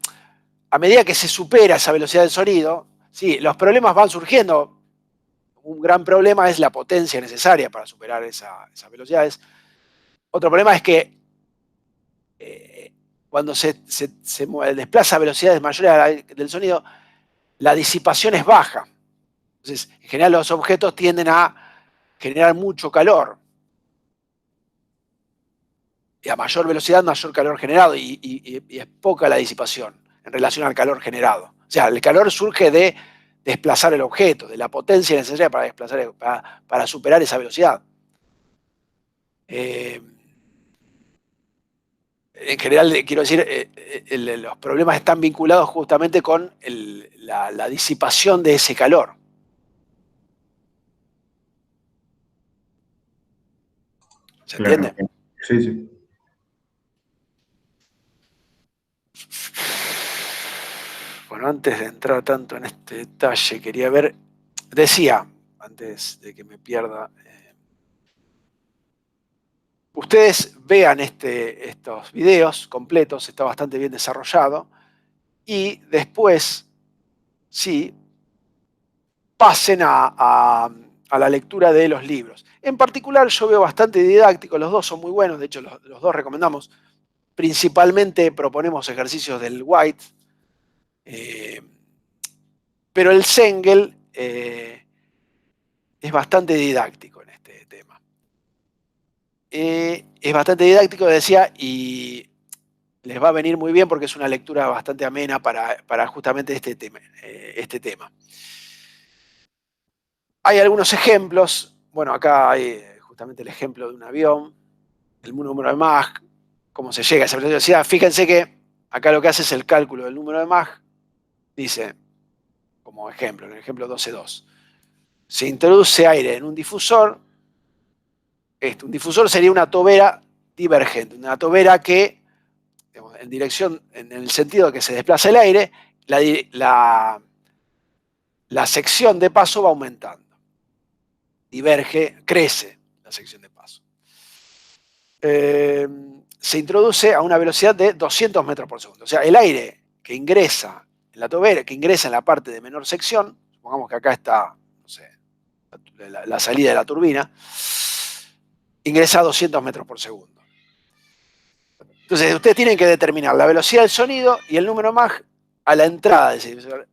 a medida que se supera esa velocidad del sonido, sí, los problemas van surgiendo. Un gran problema es la potencia necesaria para superar esas velocidades. Otro problema es que cuando se desplaza a velocidades mayores del sonido, la disipación es baja. Entonces, en general los objetos tienden a generar mucho calor. Y a mayor velocidad, mayor calor generado. Y es poca la disipación en relación al calor generado. O sea, el calor surge de desplazar el objeto, de la potencia necesaria para desplazar, para superar esa velocidad. En general, quiero decir, los problemas están vinculados justamente con la disipación de ese calor. ¿Se entiende? Claro. Sí, sí. Bueno, antes de entrar tanto en este detalle, quería ver, decía, antes de que me pierda, ustedes vean estos videos completos, está bastante bien desarrollado, y después, sí, pasen a la lectura de los libros. En particular, yo veo bastante didáctico, los dos son muy buenos, de hecho los dos recomendamos. Principalmente proponemos ejercicios del White, pero el Sengel es bastante didáctico en este tema. Es bastante didáctico, decía, y les va a venir muy bien porque es una lectura bastante amena para justamente este tema. Hay algunos ejemplos. Bueno, acá hay justamente el ejemplo de un avión, el número de Mach, cómo se llega a esa velocidad. Fíjense que acá lo que hace es el cálculo del número de Mach. Dice, como ejemplo, en el ejemplo 12.2, se introduce aire en un difusor. Un difusor sería una tobera divergente, una tobera que, digamos, en el sentido de que se desplaza el aire, la sección de paso va aumentando. Diverge, crece la sección de paso. Se introduce a una velocidad de 200 metros por segundo. O sea, el aire que ingresa en la tobera, que ingresa en la parte de menor sección, supongamos que acá está, no sé, la salida de la turbina, ingresa a 200 metros por segundo. Entonces, ustedes tienen que determinar la velocidad del sonido y el número Mach a la entrada.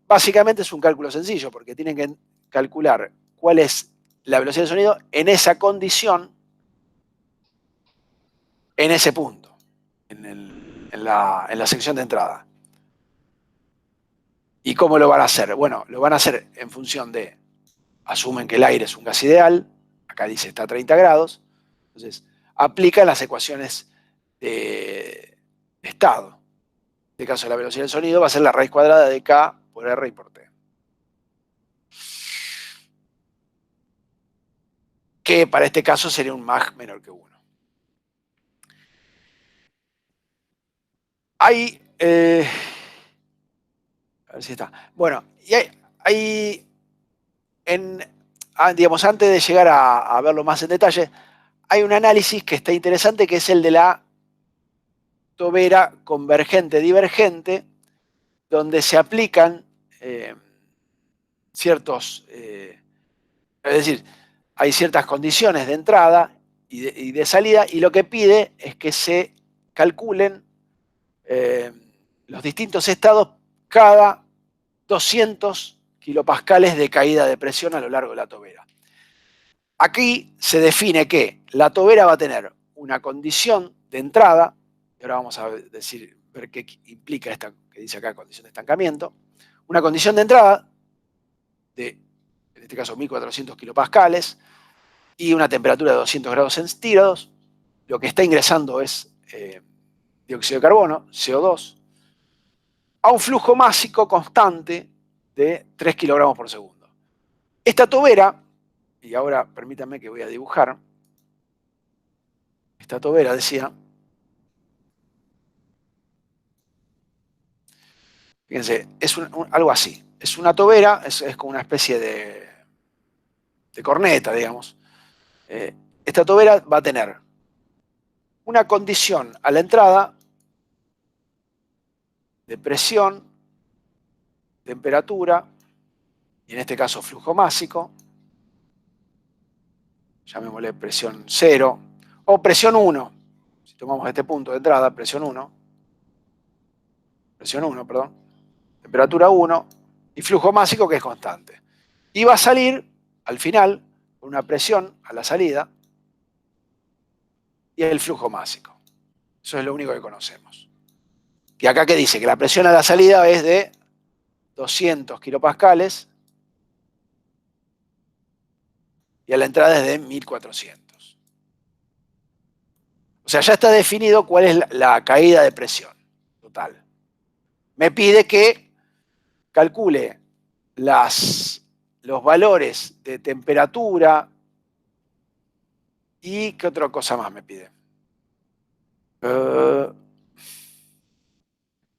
Básicamente es un cálculo sencillo, porque tienen que calcular cuál es la velocidad del sonido en esa condición, en ese punto, en la sección de entrada. ¿Y cómo lo van a hacer? Bueno, lo van a hacer en función de, asumen que el aire es un gas ideal, acá dice está a 30 grados, entonces aplican las ecuaciones de estado. En este caso, la velocidad del sonido va a ser la raíz cuadrada de K por R y por T. Que para este caso sería un Mach menor que 1. Hay, a ver si está. Bueno, y digamos, antes de llegar a verlo más en detalle, hay un análisis que está interesante, que es el de la tobera convergente-divergente, donde se aplican ciertos, es decir, hay ciertas condiciones de entrada y de salida, y lo que pide es que se calculen los distintos estados cada 200 kilopascales de caída de presión a lo largo de la tobera. Aquí se define que la tobera va a tener una condición de entrada, y ahora vamos a decir ver qué implica esta que dice acá, condición de estancamiento. Una condición de entrada de, en este caso, 1400 kilopascales y una temperatura de 200 grados centígrados. Lo que está ingresando es dióxido de carbono, CO2, a un flujo másico constante de 3 kilogramos por segundo. Esta tobera, y ahora permítanme que voy a dibujar, esta tobera decía, fíjense, es algo así, es una tobera, es como una especie de corneta, digamos. Esta tobera va a tener una condición a la entrada de presión, temperatura, y en este caso flujo másico, llamémosle presión 0, o presión 1, si tomamos este punto de entrada, presión 1, perdón, temperatura 1, y flujo másico que es constante. Y va a salir, al final, con una presión a la salida, y el flujo másico. Eso es lo único que conocemos. Y acá que dice que la presión a la salida es de 200 kilopascales y a la entrada es de 1400. O sea, ya está definido cuál es la caída de presión total. Me pide que calcule los valores de temperatura y ¿qué otra cosa más me pide?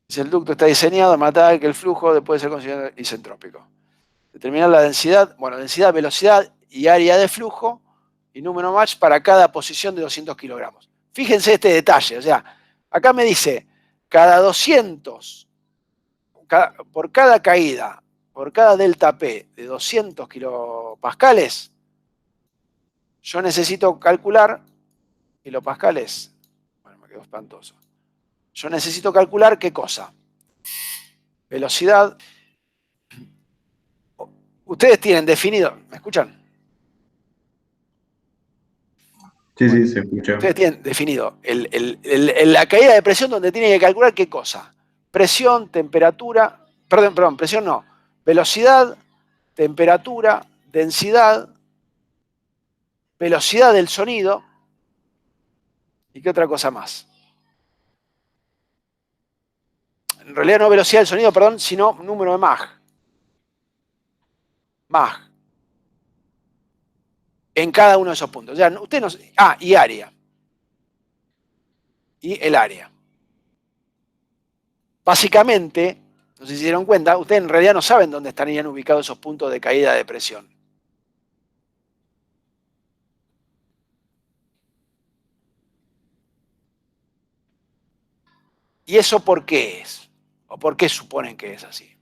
Si el ducto está diseñado de manera que el flujo puede ser considerado isentrópico. Determinar la densidad, bueno, densidad, velocidad y área de flujo y número Mach para cada posición de 200 kilogramos. Fíjense este detalle, o sea, acá me dice, cada 200, por cada caída, por cada delta P de 200 kilopascales, yo necesito calcular, kilopascales, bueno, me quedó espantoso. Yo necesito calcular ¿qué cosa? Velocidad. Ustedes tienen definido, ¿me escuchan? Sí, sí, se escucha. Ustedes tienen definido la caída de presión donde tienen que calcular ¿qué cosa? Presión, temperatura, perdón, presión no. Velocidad, temperatura, densidad, velocidad del sonido y ¿qué otra cosa más? En realidad no velocidad del sonido, perdón, sino número de Mach. Mach. En cada uno de esos puntos. O sea, usted no, y área. Y el área. Básicamente, no sé si se dieron cuenta, ustedes en realidad no saben dónde estarían ubicados esos puntos de caída de presión. ¿Y eso por qué es? ¿O por qué suponen que es así?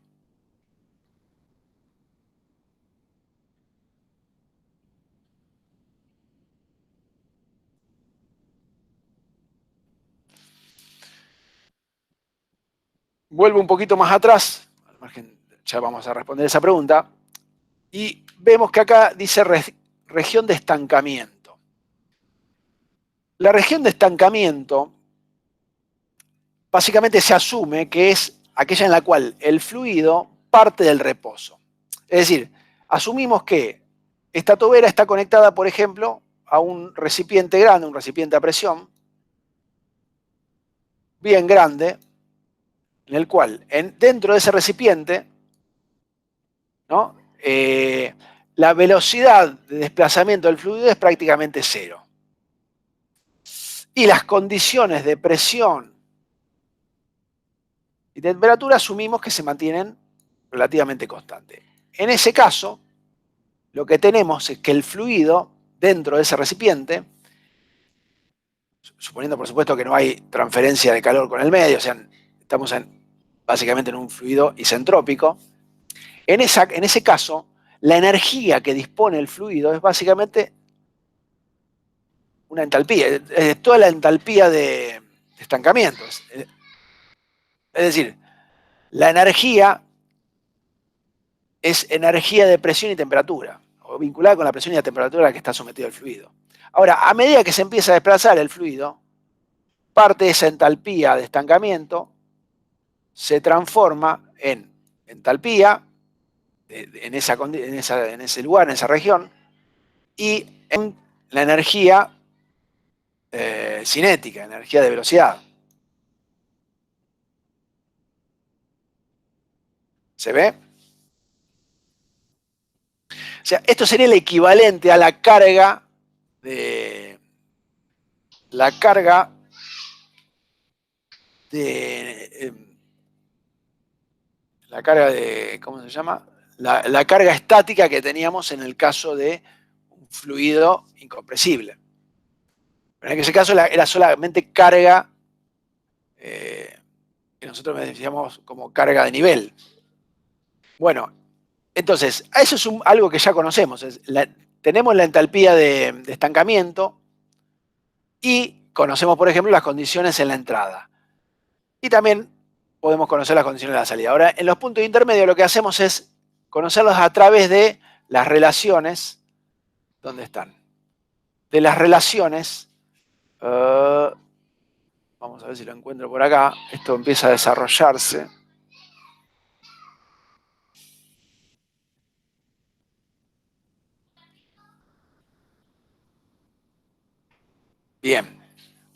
Vuelvo un poquito más atrás, al margen, ya vamos a responder esa pregunta, y vemos que acá dice región de estancamiento. La región de estancamiento básicamente se asume que es aquella en la cual el fluido parte del reposo. Es decir, asumimos que esta tobera está conectada, por ejemplo, a un recipiente grande, un recipiente a presión, bien grande, en el cual dentro de ese recipiente, ¿no? La velocidad de desplazamiento del fluido es prácticamente cero. Y las condiciones de presión y temperatura asumimos que se mantienen relativamente constantes. En ese caso, lo que tenemos es que el fluido dentro de ese recipiente, suponiendo por supuesto que no hay transferencia de calor con el medio, o sea, estamos básicamente en un fluido isentrópico, en ese caso, la energía que dispone el fluido es básicamente una entalpía, es toda la entalpía de estancamiento. Es decir, la energía es energía de presión y temperatura, o vinculada con la presión y la temperatura a la que está sometido el fluido. Ahora, a medida que se empieza a desplazar el fluido, parte de esa entalpía de estancamiento se transforma en entalpía, en ese lugar, en esa región, y en la energía cinética, energía de velocidad. ¿Se ve? O sea, esto sería el equivalente a la carga de... ¿cómo se llama? La carga estática que teníamos en el caso de un fluido incompresible. Pero en ese caso era solamente carga que nosotros decíamos como carga de nivel. Bueno, entonces, eso es algo que ya conocemos. Tenemos la entalpía de estancamiento y conocemos, por ejemplo, las condiciones en la entrada. Y también podemos conocer las condiciones de la salida. Ahora, en los puntos intermedios lo que hacemos es conocerlos a través de las relaciones. ¿Dónde están? De las relaciones. Vamos a ver si lo encuentro por acá. Esto empieza a desarrollarse. Bien.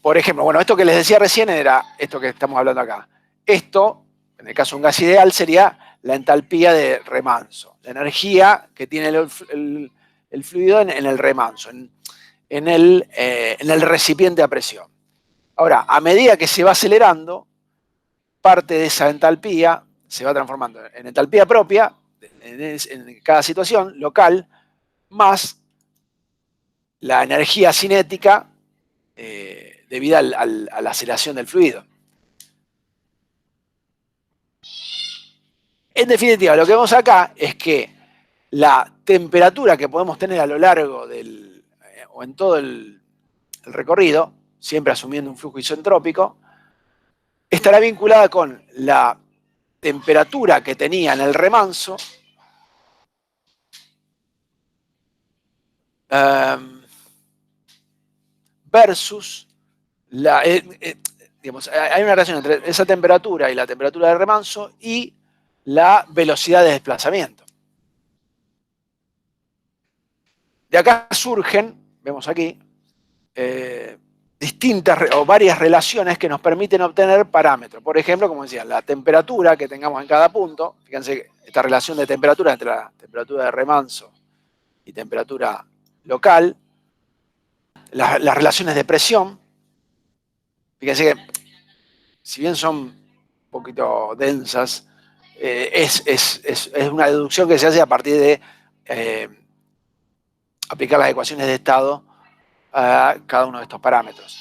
Por ejemplo, bueno, esto que les decía recién era esto que estamos hablando acá. Esto, en el caso de un gas ideal, sería la entalpía de remanso. La energía que tiene el fluido en el remanso, en el recipiente a presión. Ahora, a medida que se va acelerando, parte de esa entalpía se va transformando en entalpía propia, en cada situación local, más la energía cinética debida a la aceleración del fluido. En definitiva, lo que vemos acá es que la temperatura que podemos tener a lo largo o en todo el recorrido, siempre asumiendo un flujo isentrópico, estará vinculada con la temperatura que tenía en el remanso versus digamos, hay una relación entre esa temperatura y la temperatura del remanso y la velocidad de desplazamiento. De acá surgen, vemos aquí, distintas o varias relaciones que nos permiten obtener parámetros. Por ejemplo, como decía, la temperatura que tengamos en cada punto. Fíjense esta relación de temperatura entre la temperatura de remanso y temperatura local. Las relaciones de presión. Fíjense que, si bien son un poquito densas, es una deducción que se hace a partir de aplicar las ecuaciones de estado a cada uno de estos parámetros.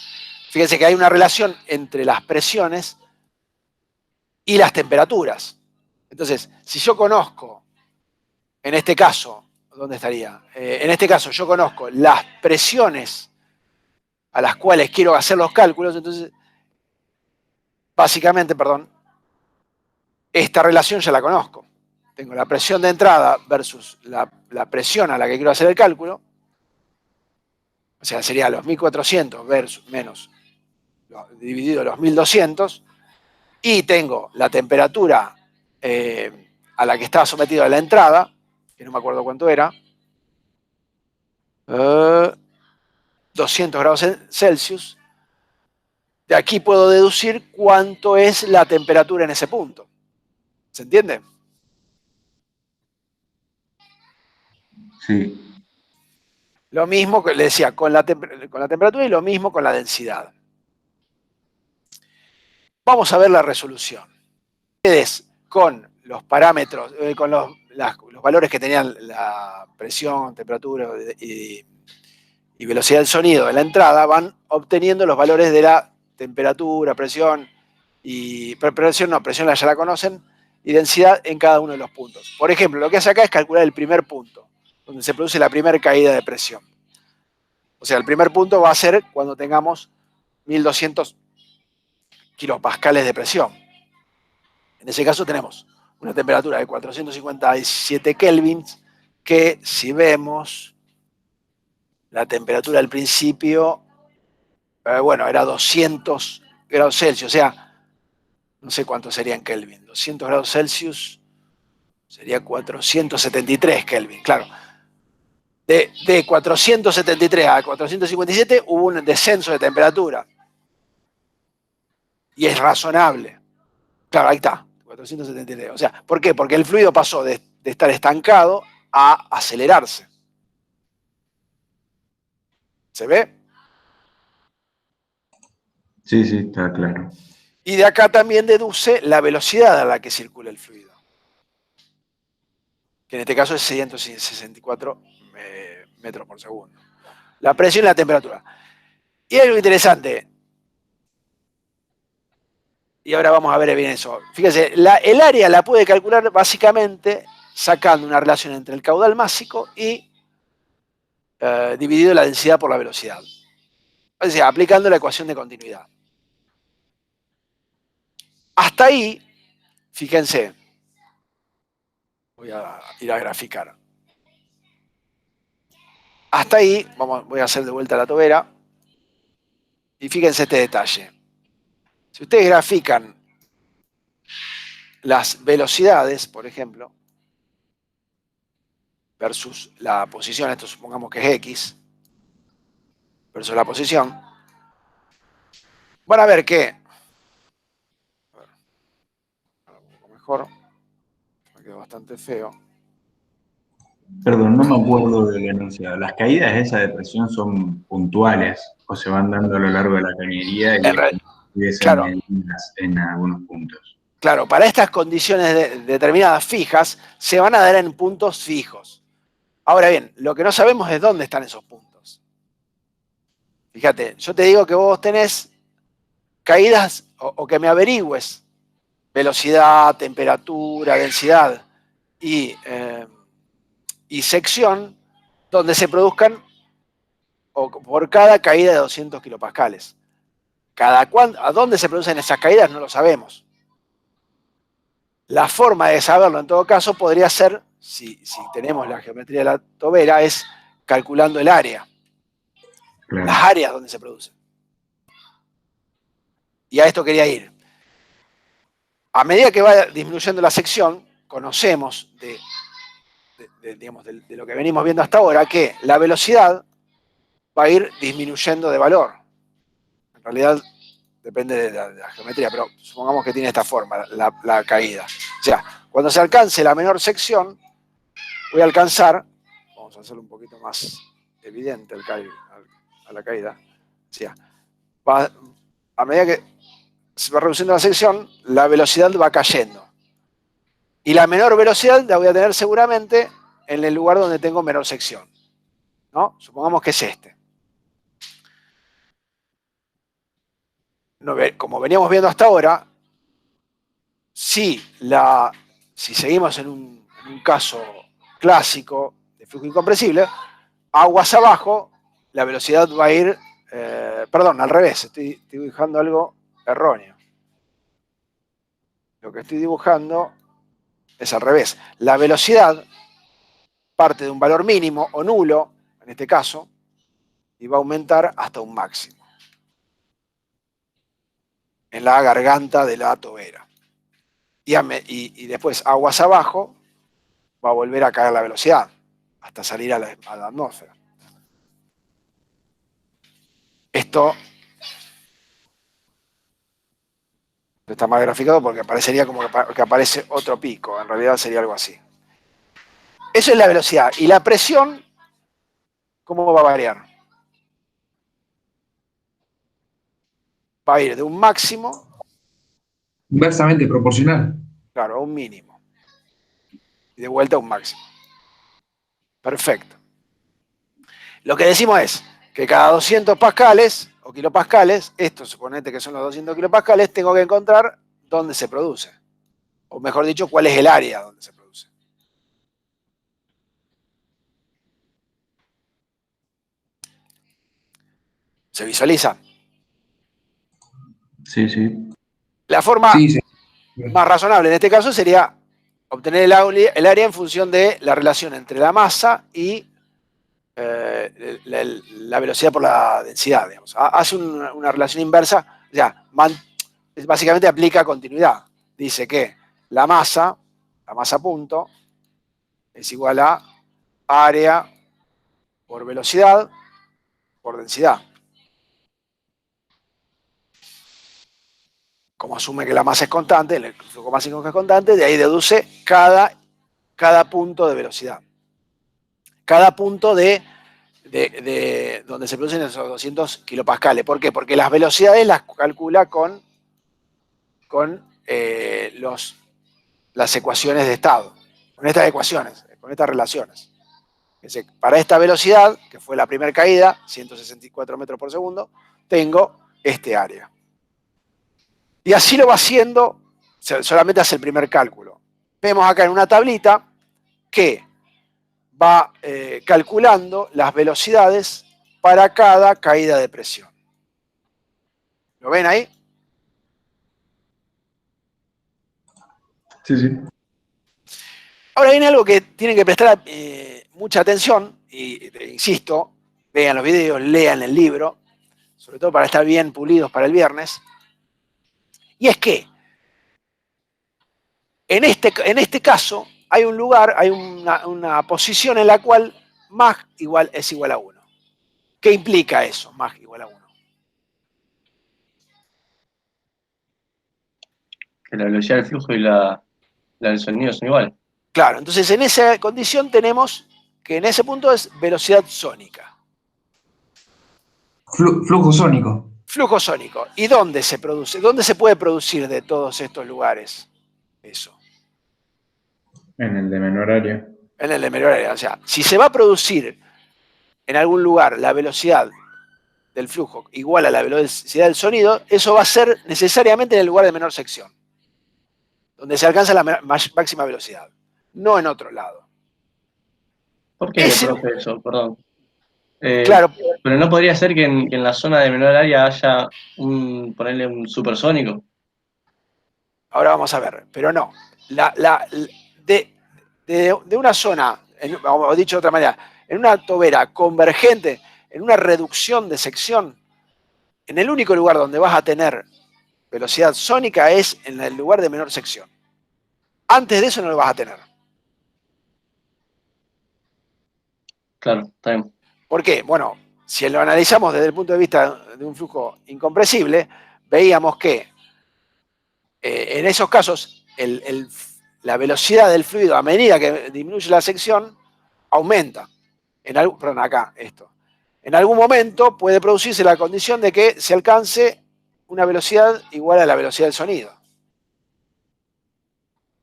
Fíjense que hay una relación entre las presiones y las temperaturas. Entonces, si yo conozco, en este caso, ¿dónde estaría? En este caso yo conozco las presiones a las cuales quiero hacer los cálculos, entonces, básicamente, esta relación ya la conozco. Tengo la presión de entrada versus la presión a la que quiero hacer el cálculo. O sea, sería los 1400 menos dividido los 1200. Y tengo la temperatura a la que estaba sometido a la entrada, que no me acuerdo cuánto era, 200 grados Celsius. De aquí puedo deducir cuánto es la temperatura en ese punto. ¿Se entiende? Sí. Lo mismo que le decía con la temperatura y lo mismo con la densidad. Vamos a ver la resolución. Ustedes con los parámetros, con los valores que tenían la presión, temperatura y velocidad del sonido en la entrada, van obteniendo los valores de la temperatura, presión presión ya la conocen, y densidad en cada uno de los puntos. Por ejemplo, lo que hace acá es calcular el primer punto, donde se produce la primera caída de presión. O sea, el primer punto va a ser cuando tengamos 1200 kilopascales de presión. En ese caso tenemos una temperatura de 457 kelvins, que si vemos la temperatura al principio, bueno, era 200 grados Celsius. O sea, no sé cuánto sería en Kelvin, 200 grados Celsius sería 473 Kelvin, claro. De 473 a 457 hubo un descenso de temperatura. Y es razonable. Claro, ahí está, 473. O sea, ¿por qué? Porque el fluido pasó de estar estancado a acelerarse. ¿Se ve? Sí, sí, está claro. Y de acá también deduce la velocidad a la que circula el fluido, que en este caso es 164 metros por segundo. La presión y la temperatura. Y hay algo interesante, y ahora vamos a ver bien eso. Fíjense, el área la puede calcular básicamente sacando una relación entre el caudal másico y dividido la densidad por la velocidad. O sea, aplicando la ecuación de continuidad. Hasta ahí, fíjense, voy a ir a graficar. Hasta ahí, voy a hacer de vuelta la tobera. Y fíjense este detalle. Si ustedes grafican las velocidades, por ejemplo, versus la posición, esto supongamos que es X, versus la posición, van a ver que, un poco mejor, me quedó bastante feo. Perdón, no me acuerdo del enunciado. ¿Las caídas de esa depresión son puntuales o se van dando a lo largo de la cañería y pudiesen Claro, medirlas en algunos puntos? claro, para estas condiciones determinadas fijas, se van a dar en puntos fijos. Ahora bien, lo que no sabemos es dónde están esos puntos. Fíjate, yo te digo que vos tenés caídas o que me averigües velocidad, temperatura, densidad y sección donde se produzcan por cada caída de 200 kilopascales. ¿A dónde se producen esas caídas? No lo sabemos. La forma de saberlo en todo caso podría ser, si tenemos la geometría de la tobera, es calculando el área. Claro. Las áreas donde se producen. Y a esto quería ir. A medida que va disminuyendo la sección, conocemos digamos, de lo que venimos viendo hasta ahora, que la velocidad va a ir disminuyendo de valor. En realidad depende de la geometría, pero supongamos que tiene esta forma, la caída. O sea, cuando se alcance la menor sección, voy a alcanzar, vamos a hacerlo un poquito más evidente a la caída, o sea, a medida que se va reduciendo la sección, la velocidad va cayendo. Y la menor velocidad la voy a tener seguramente en el lugar donde tengo menor sección, ¿no? Supongamos que es este. Como veníamos viendo hasta ahora, si seguimos en un caso clásico de flujo incompresible, aguas abajo, la velocidad va a ir, perdón, al revés, estoy dibujando algo erróneo. Lo que estoy dibujando es al revés. La velocidad parte de un valor mínimo o nulo, en este caso, y va a aumentar hasta un máximo en la garganta de la tobera. Y después, aguas abajo, va a volver a caer la velocidad hasta salir a la atmósfera. Esto está mal graficado porque parecería como que aparece otro pico. En realidad sería algo así. Eso es la velocidad. ¿Y la presión cómo va a variar? Va a ir de un máximo... Inversamente proporcional. Claro, a un mínimo. Y de vuelta a un máximo. Perfecto. Lo que decimos es que cada 200 pascales o kilopascales, esto suponete que son los 200 kilopascales, tengo que encontrar dónde se produce. O mejor dicho, cuál es el área donde se produce. ¿Se visualiza? Sí, sí. La forma más razonable en este caso sería obtener el área en función de la relación entre la masa y la velocidad por la densidad, digamos. Hace una relación inversa, o sea, básicamente aplica continuidad. Dice que la masa punto, es igual a área por velocidad por densidad. Como asume que la masa es constante, el flujo másico es constante, de ahí deduce cada punto de velocidad. Cada punto de donde se producen esos 200 kilopascales. ¿Por qué? Porque las velocidades las calcula con las ecuaciones de estado, con estas ecuaciones, con estas relaciones. Para esta velocidad, que fue la primera caída, 164 metros por segundo, tengo este área. Y así lo va haciendo, solamente hace el primer cálculo. Vemos acá en una tablita que va calculando las velocidades para cada caída de presión. ¿Lo ven ahí? Sí, sí. Ahora viene algo que tienen que prestar mucha atención, y insisto, vean los videos, lean el libro, sobre todo para estar bien pulidos para el viernes, y es que en este caso hay un lugar, hay una posición en la cual mag es igual a 1. ¿Qué implica eso, mag igual a 1? Que la velocidad del flujo y la del sonido son iguales. Claro, entonces en esa condición tenemos que en ese punto es velocidad sónica. Flujo sónico. Flujo sónico. ¿Y dónde se produce? ¿Dónde se puede producir de todos estos lugares eso? En el de menor área. En el de menor área. O sea, si se va a producir en algún lugar la velocidad del flujo igual a la velocidad del sonido, eso va a ser necesariamente en el lugar de menor sección, donde se alcanza la máxima velocidad, no en otro lado. ¿Por qué, profe, eso? Perdón. Claro. Pero no podría ser que en la zona de menor área haya ponerle un supersónico. Ahora vamos a ver, pero no. De una zona, o dicho de otra manera, en una tobera convergente, en una reducción de sección, en el único lugar donde vas a tener velocidad sónica es en el lugar de menor sección. Antes de eso no lo vas a tener. Claro, está bien. ¿Por qué? Bueno, si lo analizamos desde el punto de vista de un flujo incompresible, veíamos que en esos casos la velocidad del fluido a medida que disminuye la sección aumenta. Perdón, acá, esto. En algún momento puede producirse la condición de que se alcance una velocidad igual a la velocidad del sonido.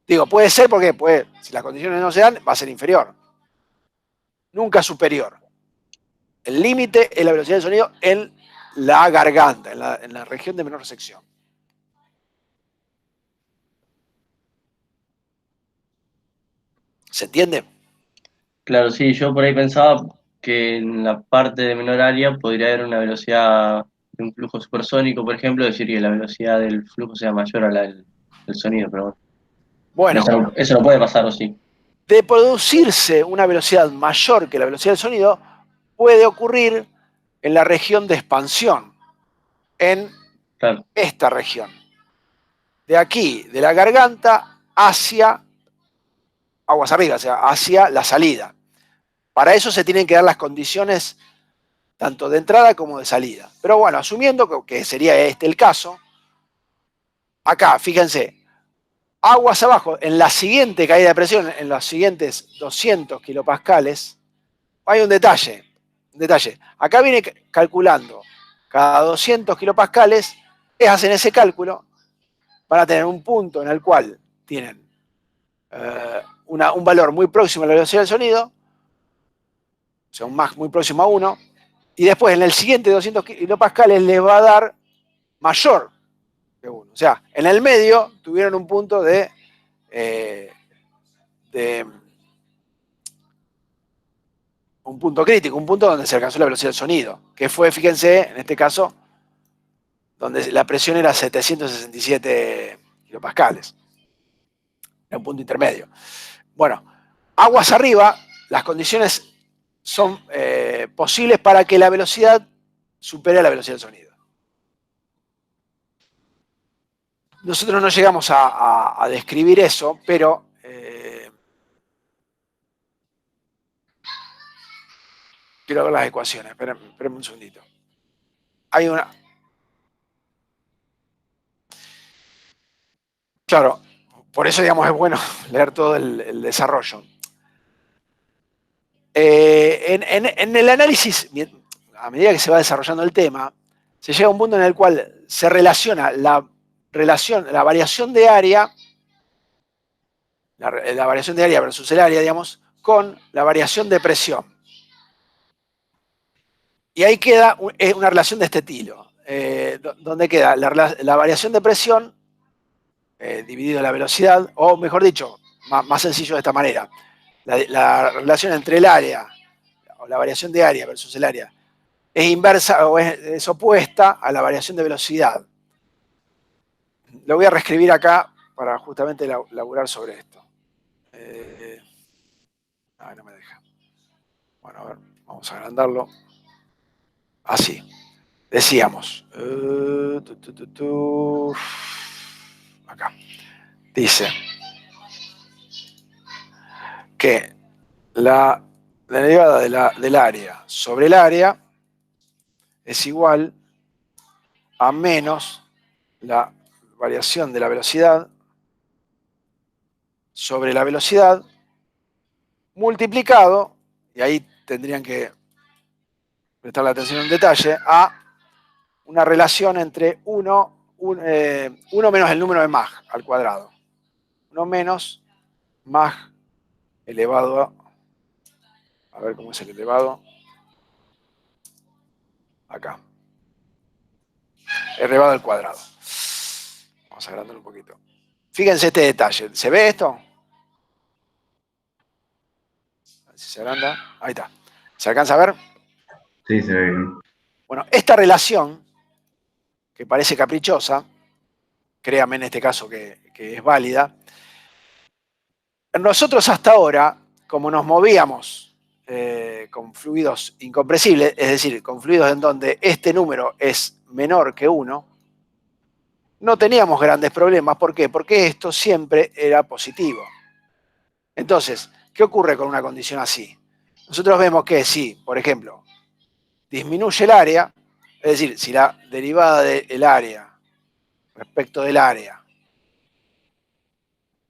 Digo, puede ser porque si las condiciones no se dan, va a ser inferior. Nunca superior. El límite es la velocidad del sonido en la garganta, en la región de menor sección. ¿Se entiende? Claro, sí, yo por ahí pensaba que en la parte de menor área podría haber una velocidad de un flujo supersónico, por ejemplo, decir que la velocidad del flujo sea mayor a la del sonido, pero bueno. Eso no puede pasar, ¿o sí? De producirse una velocidad mayor que la velocidad del sonido, puede ocurrir en la región de expansión, en esta región. De aquí, de la garganta, hacia aguas arriba, o sea, hacia la salida. Para eso se tienen que dar las condiciones tanto de entrada como de salida. Pero bueno, asumiendo que sería este el caso, acá, fíjense, aguas abajo, en la siguiente caída de presión, en los siguientes 200 kilopascales, hay un detalle. Acá viene calculando cada 200 kilopascales, hacen ese cálculo, van a tener un punto en el cual tienen un valor muy próximo a la velocidad del sonido, o sea, un mag muy próximo a 1, y después en el siguiente 200 kilopascales les va a dar mayor que 1. O sea, en el medio tuvieron un punto de un punto crítico, un punto donde se alcanzó la velocidad del sonido, que fue, fíjense, en este caso, donde la presión era 767 kilopascales. Era un punto intermedio. Bueno, aguas arriba, las condiciones son posibles para que la velocidad supere a la velocidad del sonido. Nosotros no llegamos a describir eso, pero quiero ver las ecuaciones. Espérenme un segundito. Hay una... Claro, por eso, digamos, es bueno leer todo el desarrollo. En el análisis, a medida que se va desarrollando el tema, se llega a un punto en el cual se relaciona la variación de área, la variación de área versus el área, digamos, con la variación de presión. Y ahí queda una relación de este estilo, donde queda la variación de presión dividido la velocidad, o mejor dicho, más sencillo de esta manera, la relación entre el área, o la variación de área versus el área, es inversa o es opuesta a la variación de velocidad. Lo voy a reescribir acá para justamente laburar sobre esto. No me deja. Bueno, a ver, vamos a agrandarlo. Así. Decíamos. Acá. Dice que la derivada del área sobre el área es igual a menos la variación de la velocidad sobre la velocidad multiplicado, y ahí tendrían que prestar la atención en un detalle, a una relación entre 1 menos el número de Mach al cuadrado. 1 menos Mach elevado a ver cómo es el elevado, acá, elevado al cuadrado. Vamos a agrandarlo un poquito. Fíjense este detalle, ¿se ve esto? A ver si se agranda, ahí está. ¿Se alcanza a ver? Sí, se ve bien. Bueno, esta relación, que parece caprichosa, créame en este caso que es válida, nosotros hasta ahora, como nos movíamos con fluidos incompresibles, es decir, con fluidos en donde este número es menor que 1, no teníamos grandes problemas. ¿Por qué? Porque esto siempre era positivo. Entonces, ¿qué ocurre con una condición así? Nosotros vemos que si, por ejemplo, disminuye el área, es decir, si la derivada del área respecto del área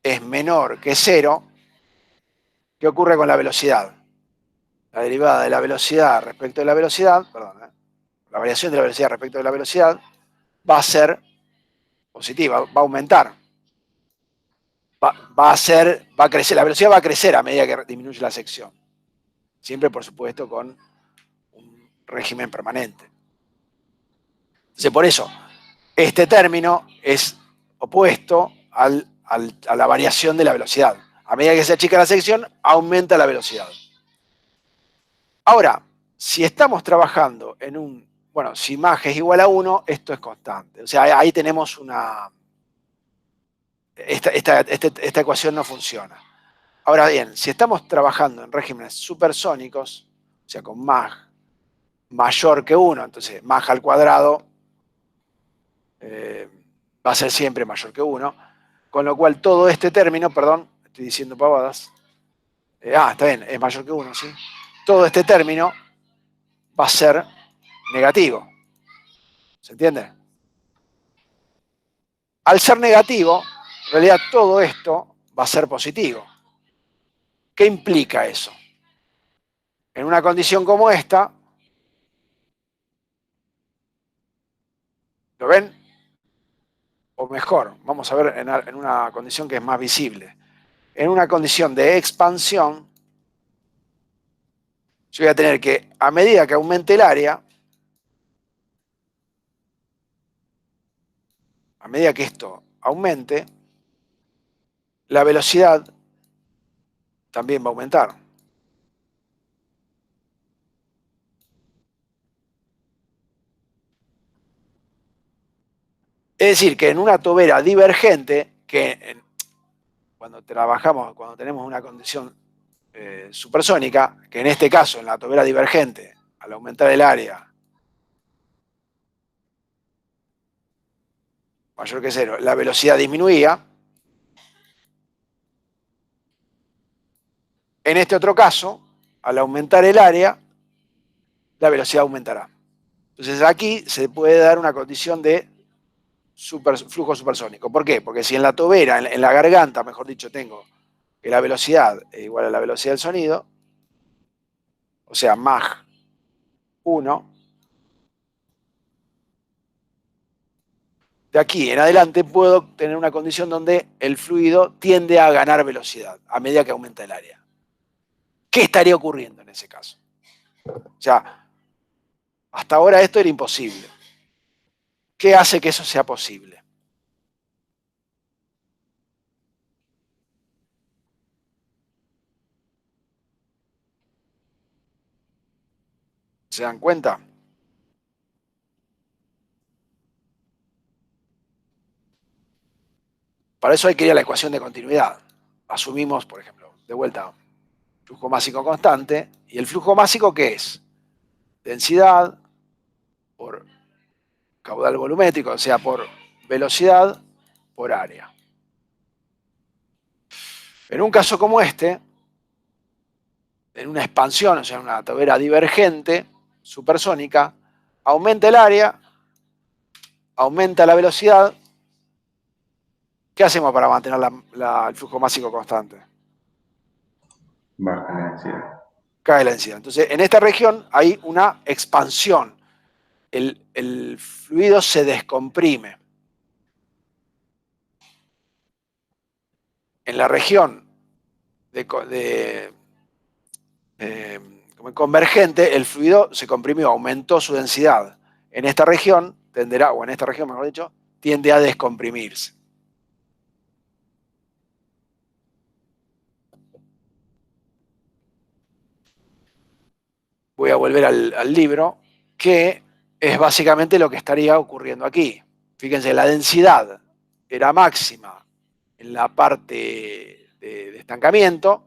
es menor que 0, ¿qué ocurre con la velocidad? La derivada de la velocidad respecto de la velocidad, perdón, la variación de la velocidad respecto de la velocidad va a ser positiva, va a aumentar. Va a crecer, la velocidad va a crecer a medida que disminuye la sección. Siempre, por supuesto, con un régimen permanente. Entonces, por eso, este término es opuesto a la variación de la velocidad. A medida que se achica la sección, aumenta la velocidad. Ahora, si estamos trabajando en un... Bueno, si Mach es igual a 1, esto es constante. O sea, ahí tenemos una... Esta ecuación no funciona. Ahora bien, si estamos trabajando en regímenes supersónicos, o sea, con Mach mayor que 1, entonces Mach al cuadrado va a ser siempre mayor que 1, con lo cual todo este término, perdón, estoy diciendo pavadas, está bien, es mayor que 1, ¿sí? Todo este término va a ser negativo. ¿Se entiende? Al ser negativo, en realidad todo esto va a ser positivo. ¿Qué implica eso? En una condición como esta, ¿lo ven? O mejor, vamos a ver en una condición que es más visible. En una condición de expansión, yo voy a tener que, a medida que aumente el área, a medida que esto aumente, la velocidad también va a aumentar. Es decir, que en una tobera divergente, cuando tenemos una condición supersónica, que en este caso, en la tobera divergente, al aumentar el área, mayor que 0, la velocidad disminuía. En este otro caso, al aumentar el área, la velocidad aumentará. Entonces aquí se puede dar una condición de flujo supersónico. ¿Por qué? Porque si en la tobera, en la garganta, mejor dicho, tengo que la velocidad es igual a la velocidad del sonido, o sea, Mach 1, de aquí en adelante puedo tener una condición donde el fluido tiende a ganar velocidad a medida que aumenta el área. ¿Qué estaría ocurriendo en ese caso? O sea, hasta ahora esto era imposible. ¿Qué hace que eso sea posible? ¿Se dan cuenta? Para eso hay que ir a la ecuación de continuidad. Asumimos, por ejemplo, de vuelta, flujo másico constante. ¿Y el flujo másico qué es? Densidad por caudal volumétrico, o sea, por velocidad por área. En un caso como este, en una expansión, o sea, una tobera divergente, supersónica, aumenta el área, aumenta la velocidad. ¿Qué hacemos para mantener el flujo másico constante? Baja la densidad. Cae la densidad. Entonces, en esta región hay una expansión. El fluido se descomprime. En la región convergente, el fluido se comprimió, aumentó su densidad. En esta región tenderá, o en esta región mejor dicho, tiende a descomprimirse. Voy a volver al libro, que es básicamente lo que estaría ocurriendo aquí. Fíjense, la densidad era máxima en la parte de estancamiento,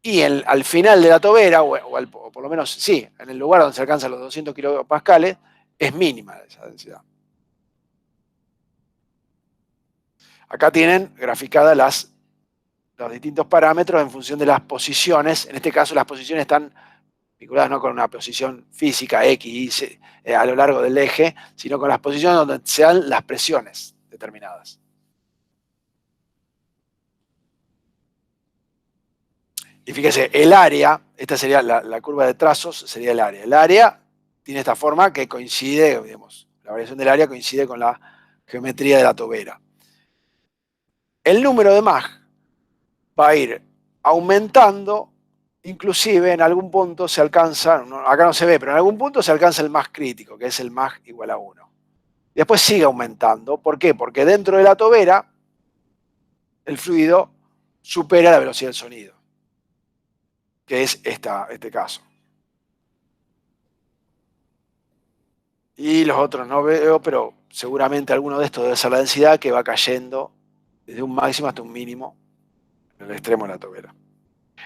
y al final de la tobera, o por lo menos, sí, en el lugar donde se alcanzan los 200 kilopascales, es mínima esa densidad. Acá tienen graficadas los distintos parámetros en función de las posiciones. En este caso, las posiciones están vinculadas no con una posición física X, Y, a lo largo del eje, sino con las posiciones donde se dan las presiones determinadas. Y fíjese, el área, esta sería la curva de trazos, sería el área. El área tiene esta forma que coincide, digamos, la variación del área coincide con la geometría de la tobera. El número de Mach va a ir aumentando, inclusive en algún punto se alcanza, acá no se ve, pero en algún punto se alcanza el Mach crítico, que es el Mach igual a 1. Después sigue aumentando. ¿Por qué? Porque dentro de la tobera el fluido supera la velocidad del sonido, que es este caso. Y los otros no veo, pero seguramente alguno de estos debe ser la densidad que va cayendo desde un máximo hasta un mínimo en el extremo de la tobera.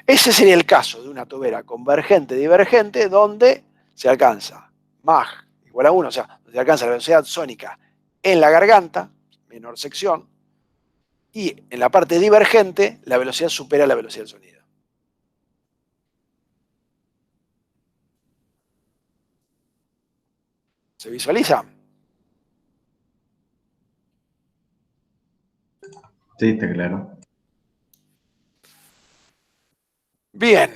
Ese sería el caso de una tobera convergente-divergente donde se alcanza Mach igual a 1, o sea, donde se alcanza la velocidad sónica en la garganta, menor sección, y en la parte divergente la velocidad supera la velocidad del sonido. ¿Se visualiza? Sí, está claro. Bien,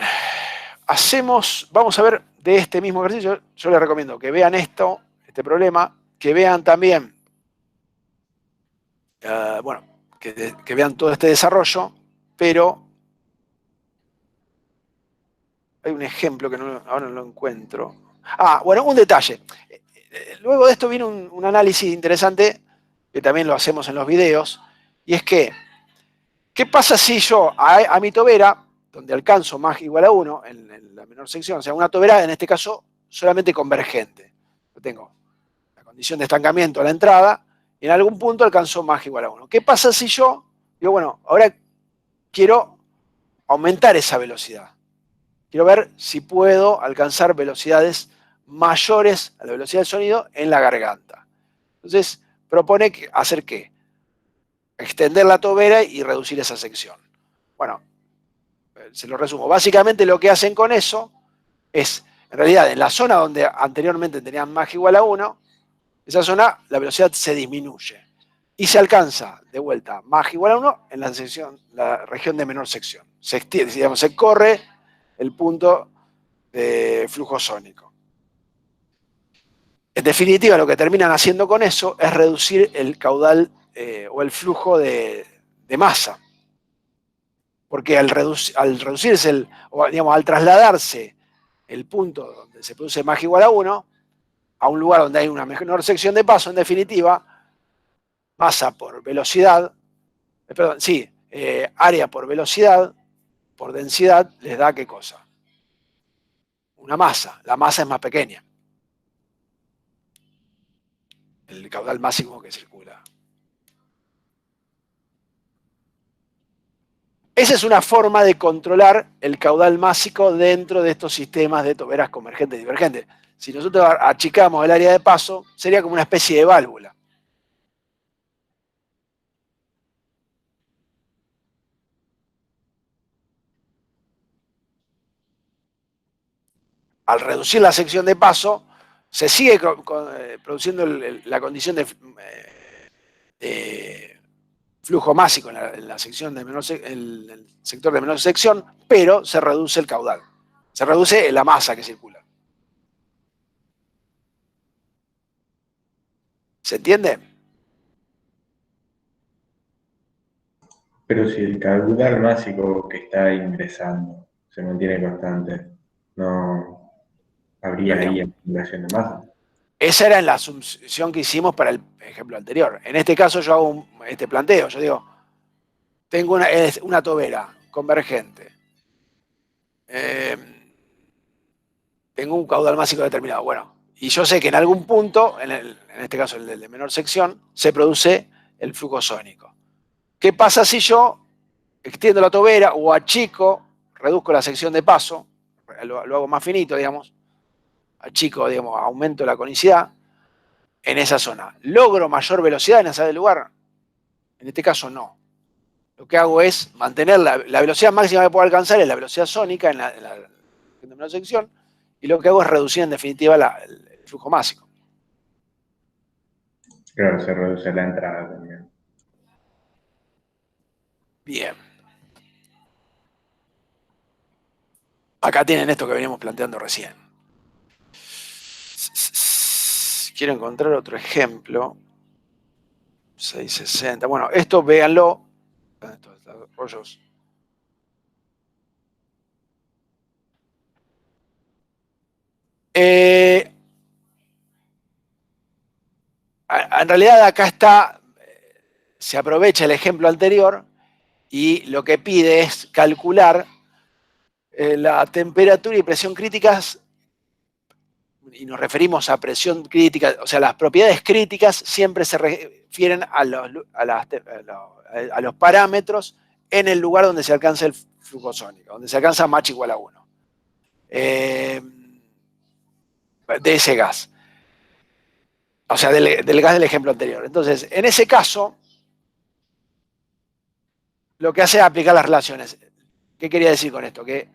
vamos a ver de este mismo ejercicio. Yo les recomiendo que vean este problema, que vean también, bueno, que vean todo este desarrollo, pero hay un ejemplo que ahora no lo encuentro. Bueno, un detalle. Luego de esto viene un análisis interesante, que también lo hacemos en los videos, y es que, ¿qué pasa si yo a mi tobera, donde alcanzo Mach igual a 1, en la menor sección, o sea, una tobera en este caso solamente convergente? Yo tengo la condición de estancamiento a la entrada, y en algún punto alcanzo Mach igual a 1. ¿Qué pasa si yo digo, bueno, ahora quiero aumentar esa velocidad? Quiero ver si puedo alcanzar velocidades mayores a la velocidad del sonido en la garganta. Entonces, propone hacer ¿qué? Extender la tobera y reducir esa sección. Bueno, se lo resumo. Básicamente lo que hacen con eso es, en realidad, en la zona donde anteriormente tenían MAG igual a 1, esa zona la velocidad se disminuye. Y se alcanza, de vuelta, MAG igual a 1 en la región de menor sección. Se extiende, digamos, se corre el punto de flujo sónico. En definitiva, lo que terminan haciendo con eso es reducir el caudal o el flujo de masa. Porque al reducirse, digamos, al trasladarse el punto donde se produce MAG igual a 1 a un lugar donde hay una menor sección de paso, en definitiva, masa por velocidad, perdón, sí, área por velocidad, por densidad, les da ¿qué cosa? Una masa. La masa es más pequeña. El caudal máximo que circula. Esa es una forma de controlar el caudal másico dentro de estos sistemas de toberas convergentes y divergentes. Si nosotros achicamos el área de paso, sería como una especie de válvula. Al reducir la sección de paso, se sigue produciendo la condición de flujo másico en la sección de el sector de menor sección, pero se reduce el caudal. Se reduce la masa que circula. ¿Se entiende? Pero si el caudal másico que está ingresando se mantiene constante, no habría ahí acumulación de masa. Esa era en la asunción que hicimos para el ejemplo anterior. En este caso yo hago este planteo. Yo digo, tengo una tobera convergente. Tengo un caudal másico determinado. Bueno, y yo sé que en algún punto, en este caso el de menor sección, se produce el flujo sónico. ¿Qué pasa si yo extiendo la tobera o achico, reduzco la sección de paso, lo hago más finito, digamos, achico, digamos, aumento la conicidad en esa zona? ¿Logro mayor velocidad en ese lugar? En este caso no. Lo que hago es mantener la velocidad máxima que puedo alcanzar, es la velocidad sónica en la menor sección, y lo que hago es reducir en definitiva el flujo másico. Claro, se reduce la entrada también. Bien. Acá tienen esto que veníamos planteando recién. Quiero encontrar otro ejemplo. 660. Bueno, esto véanlo. Estos rollos. En realidad acá está, se aprovecha el ejemplo anterior y lo que pide es calcular la temperatura y presión críticas, y nos referimos a presión crítica, o sea, las propiedades críticas siempre se refieren a los parámetros en el lugar donde se alcanza el flujo sónico, donde se alcanza MACH igual a 1. De ese gas. O sea, del gas del ejemplo anterior. Entonces, en ese caso, lo que hace es aplicar las relaciones. ¿Qué quería decir con esto? Que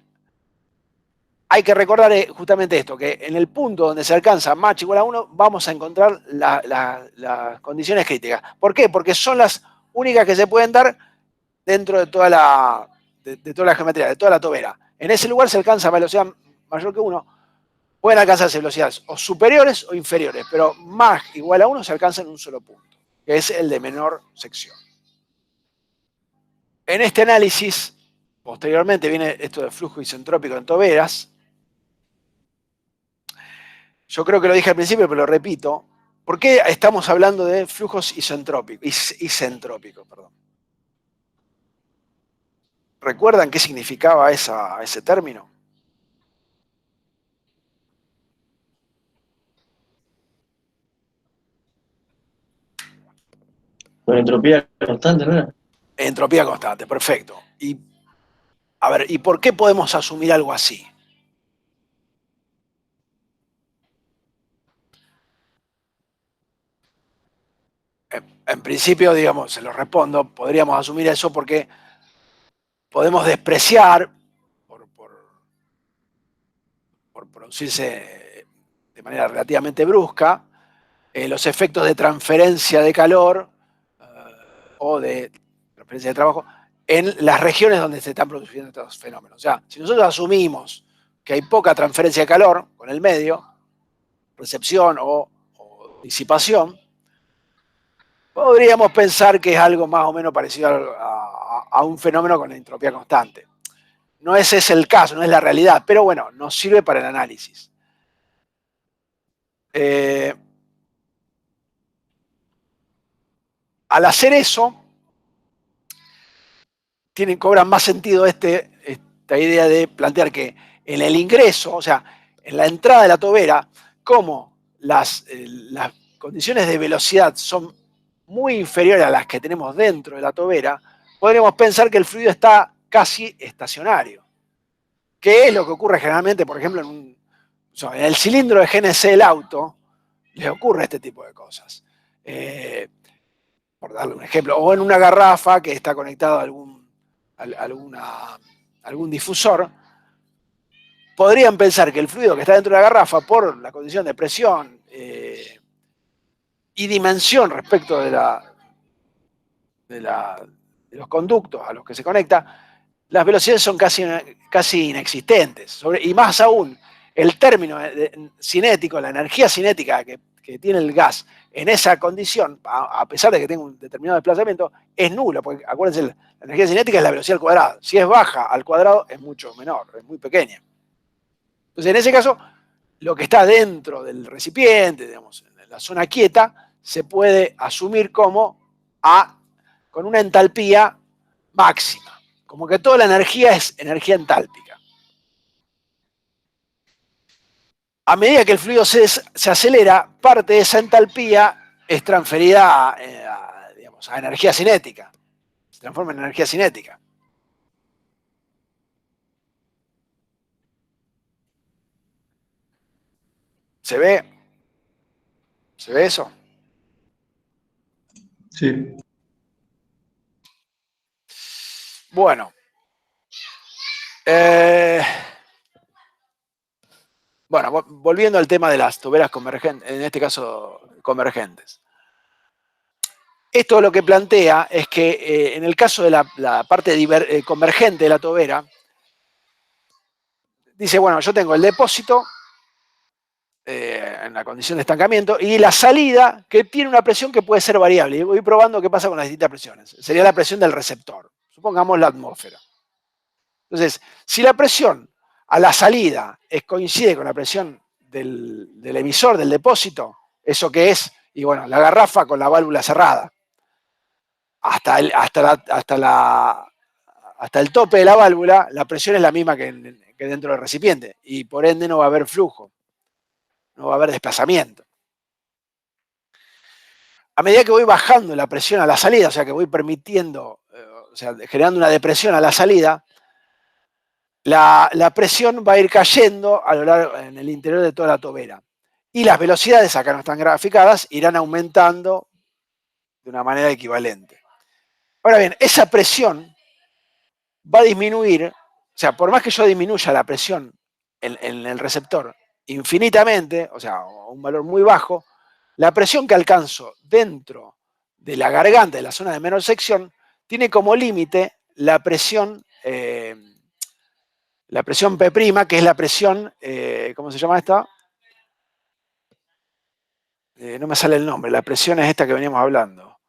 hay que recordar justamente esto, que en el punto donde se alcanza MACH igual a 1, vamos a encontrar las condiciones críticas. ¿Por qué? Porque son las únicas que se pueden dar dentro de toda la geometría, de toda la tobera. En ese lugar se alcanza velocidad mayor que 1. Pueden alcanzarse velocidades o superiores o inferiores, pero MAG igual a 1 se alcanza en un solo punto, que es el de menor sección. En este análisis, posteriormente viene esto de flujo isentrópico en toberas. Yo creo que lo dije al principio, pero lo repito. ¿Por qué estamos hablando de flujos isentrópicos? Perdón. ¿Recuerdan qué significaba ese término? Con entropía constante, ¿no era? Entropía constante, perfecto. Y, a ver, ¿y por qué podemos asumir algo así? En principio, digamos, se lo respondo, podríamos asumir eso porque podemos despreciar por producirse de manera relativamente brusca los efectos de transferencia de calor o de transferencia de trabajo en las regiones donde se están produciendo estos fenómenos. O sea, si nosotros asumimos que hay poca transferencia de calor con el medio, recepción o disipación, podríamos pensar que es algo más o menos parecido a un fenómeno con entropía constante. No ese es el caso, no es la realidad, pero bueno, nos sirve para el análisis. Al hacer eso, cobra más sentido esta idea de plantear que en el ingreso, o sea, en la entrada de la tobera, como las condiciones de velocidad son muy inferiores a las que tenemos dentro de la tobera, podríamos pensar que el fluido está casi estacionario. ¿Qué es lo que ocurre generalmente, por ejemplo, en el cilindro de GNC del auto? Les ocurre este tipo de cosas. Por darle un ejemplo, o en una garrafa que está conectado a algún difusor, podrían pensar que el fluido que está dentro de la garrafa, por la condición de presión y dimensión respecto de los conductos a los que se conecta, las velocidades son casi inexistentes. Y más aún, el término cinético, la energía cinética que tiene el gas en esa condición, a pesar de que tenga un determinado desplazamiento, es nulo, porque acuérdense, la energía cinética es la velocidad al cuadrado. Si es baja al cuadrado, es mucho menor, es muy pequeña. Entonces, en ese caso, lo que está dentro del recipiente, digamos, en la zona quieta, se puede asumir como con una entalpía máxima. Como que toda la energía es energía entálpica. A medida que el fluido se acelera, parte de esa entalpía es transferida a energía cinética. Se transforma en energía cinética. ¿Se ve? ¿Se ve eso? Sí. Bueno. Bueno, volviendo al tema de las tuberas convergentes, en este caso convergentes. Esto lo que plantea es que en el caso de la parte convergente de la tobera, dice, bueno, yo tengo el depósito en la condición de estancamiento y la salida que tiene una presión que puede ser variable. Y voy probando qué pasa con las distintas presiones. Sería la presión del receptor. Supongamos la atmósfera. Entonces, si la presión a la salida coincide con la presión del emisor del depósito, ¿eso qué es? Y bueno, la garrafa con la válvula cerrada. Hasta el tope de la válvula, la presión es la misma que dentro del recipiente y por ende no va a haber flujo, no va a haber desplazamiento. A medida que voy bajando la presión a la salida, o sea que voy permitiendo, generando una depresión a la salida, la presión va a ir cayendo a lo largo, en el interior de toda la tobera. Y las velocidades, acá no están graficadas, irán aumentando de una manera equivalente. Ahora bien, esa presión va a disminuir, o sea, por más que yo disminuya la presión en el receptor infinitamente, o sea, un valor muy bajo, la presión que alcanzo dentro de la garganta, de la zona de menor sección, tiene como límite la presión P', que es la presión, ¿cómo se llama esta? No me sale el nombre, la presión es esta que veníamos hablando.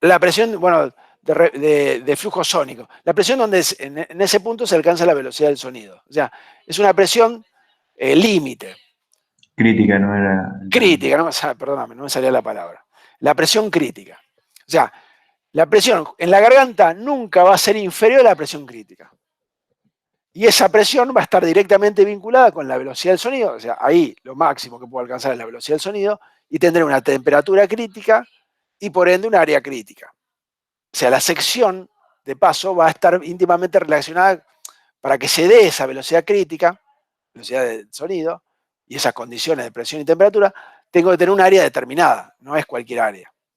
La presión, bueno, de flujo sónico. La presión donde en ese punto se alcanza la velocidad del sonido. O sea, es una presión límite. Crítica, no era. Crítica, perdóname, no me salía la palabra. La presión crítica. O sea, la presión en la garganta nunca va a ser inferior a la presión crítica. Y esa presión va a estar directamente vinculada con la velocidad del sonido. O sea, ahí lo máximo que puedo alcanzar es la velocidad del sonido y tendré una temperatura crítica y por ende un área crítica. O sea, la sección de paso va a estar íntimamente relacionada para que se dé esa velocidad crítica, velocidad del sonido, y esas condiciones de presión y temperatura, tengo que tener un área determinada, no es cualquier área.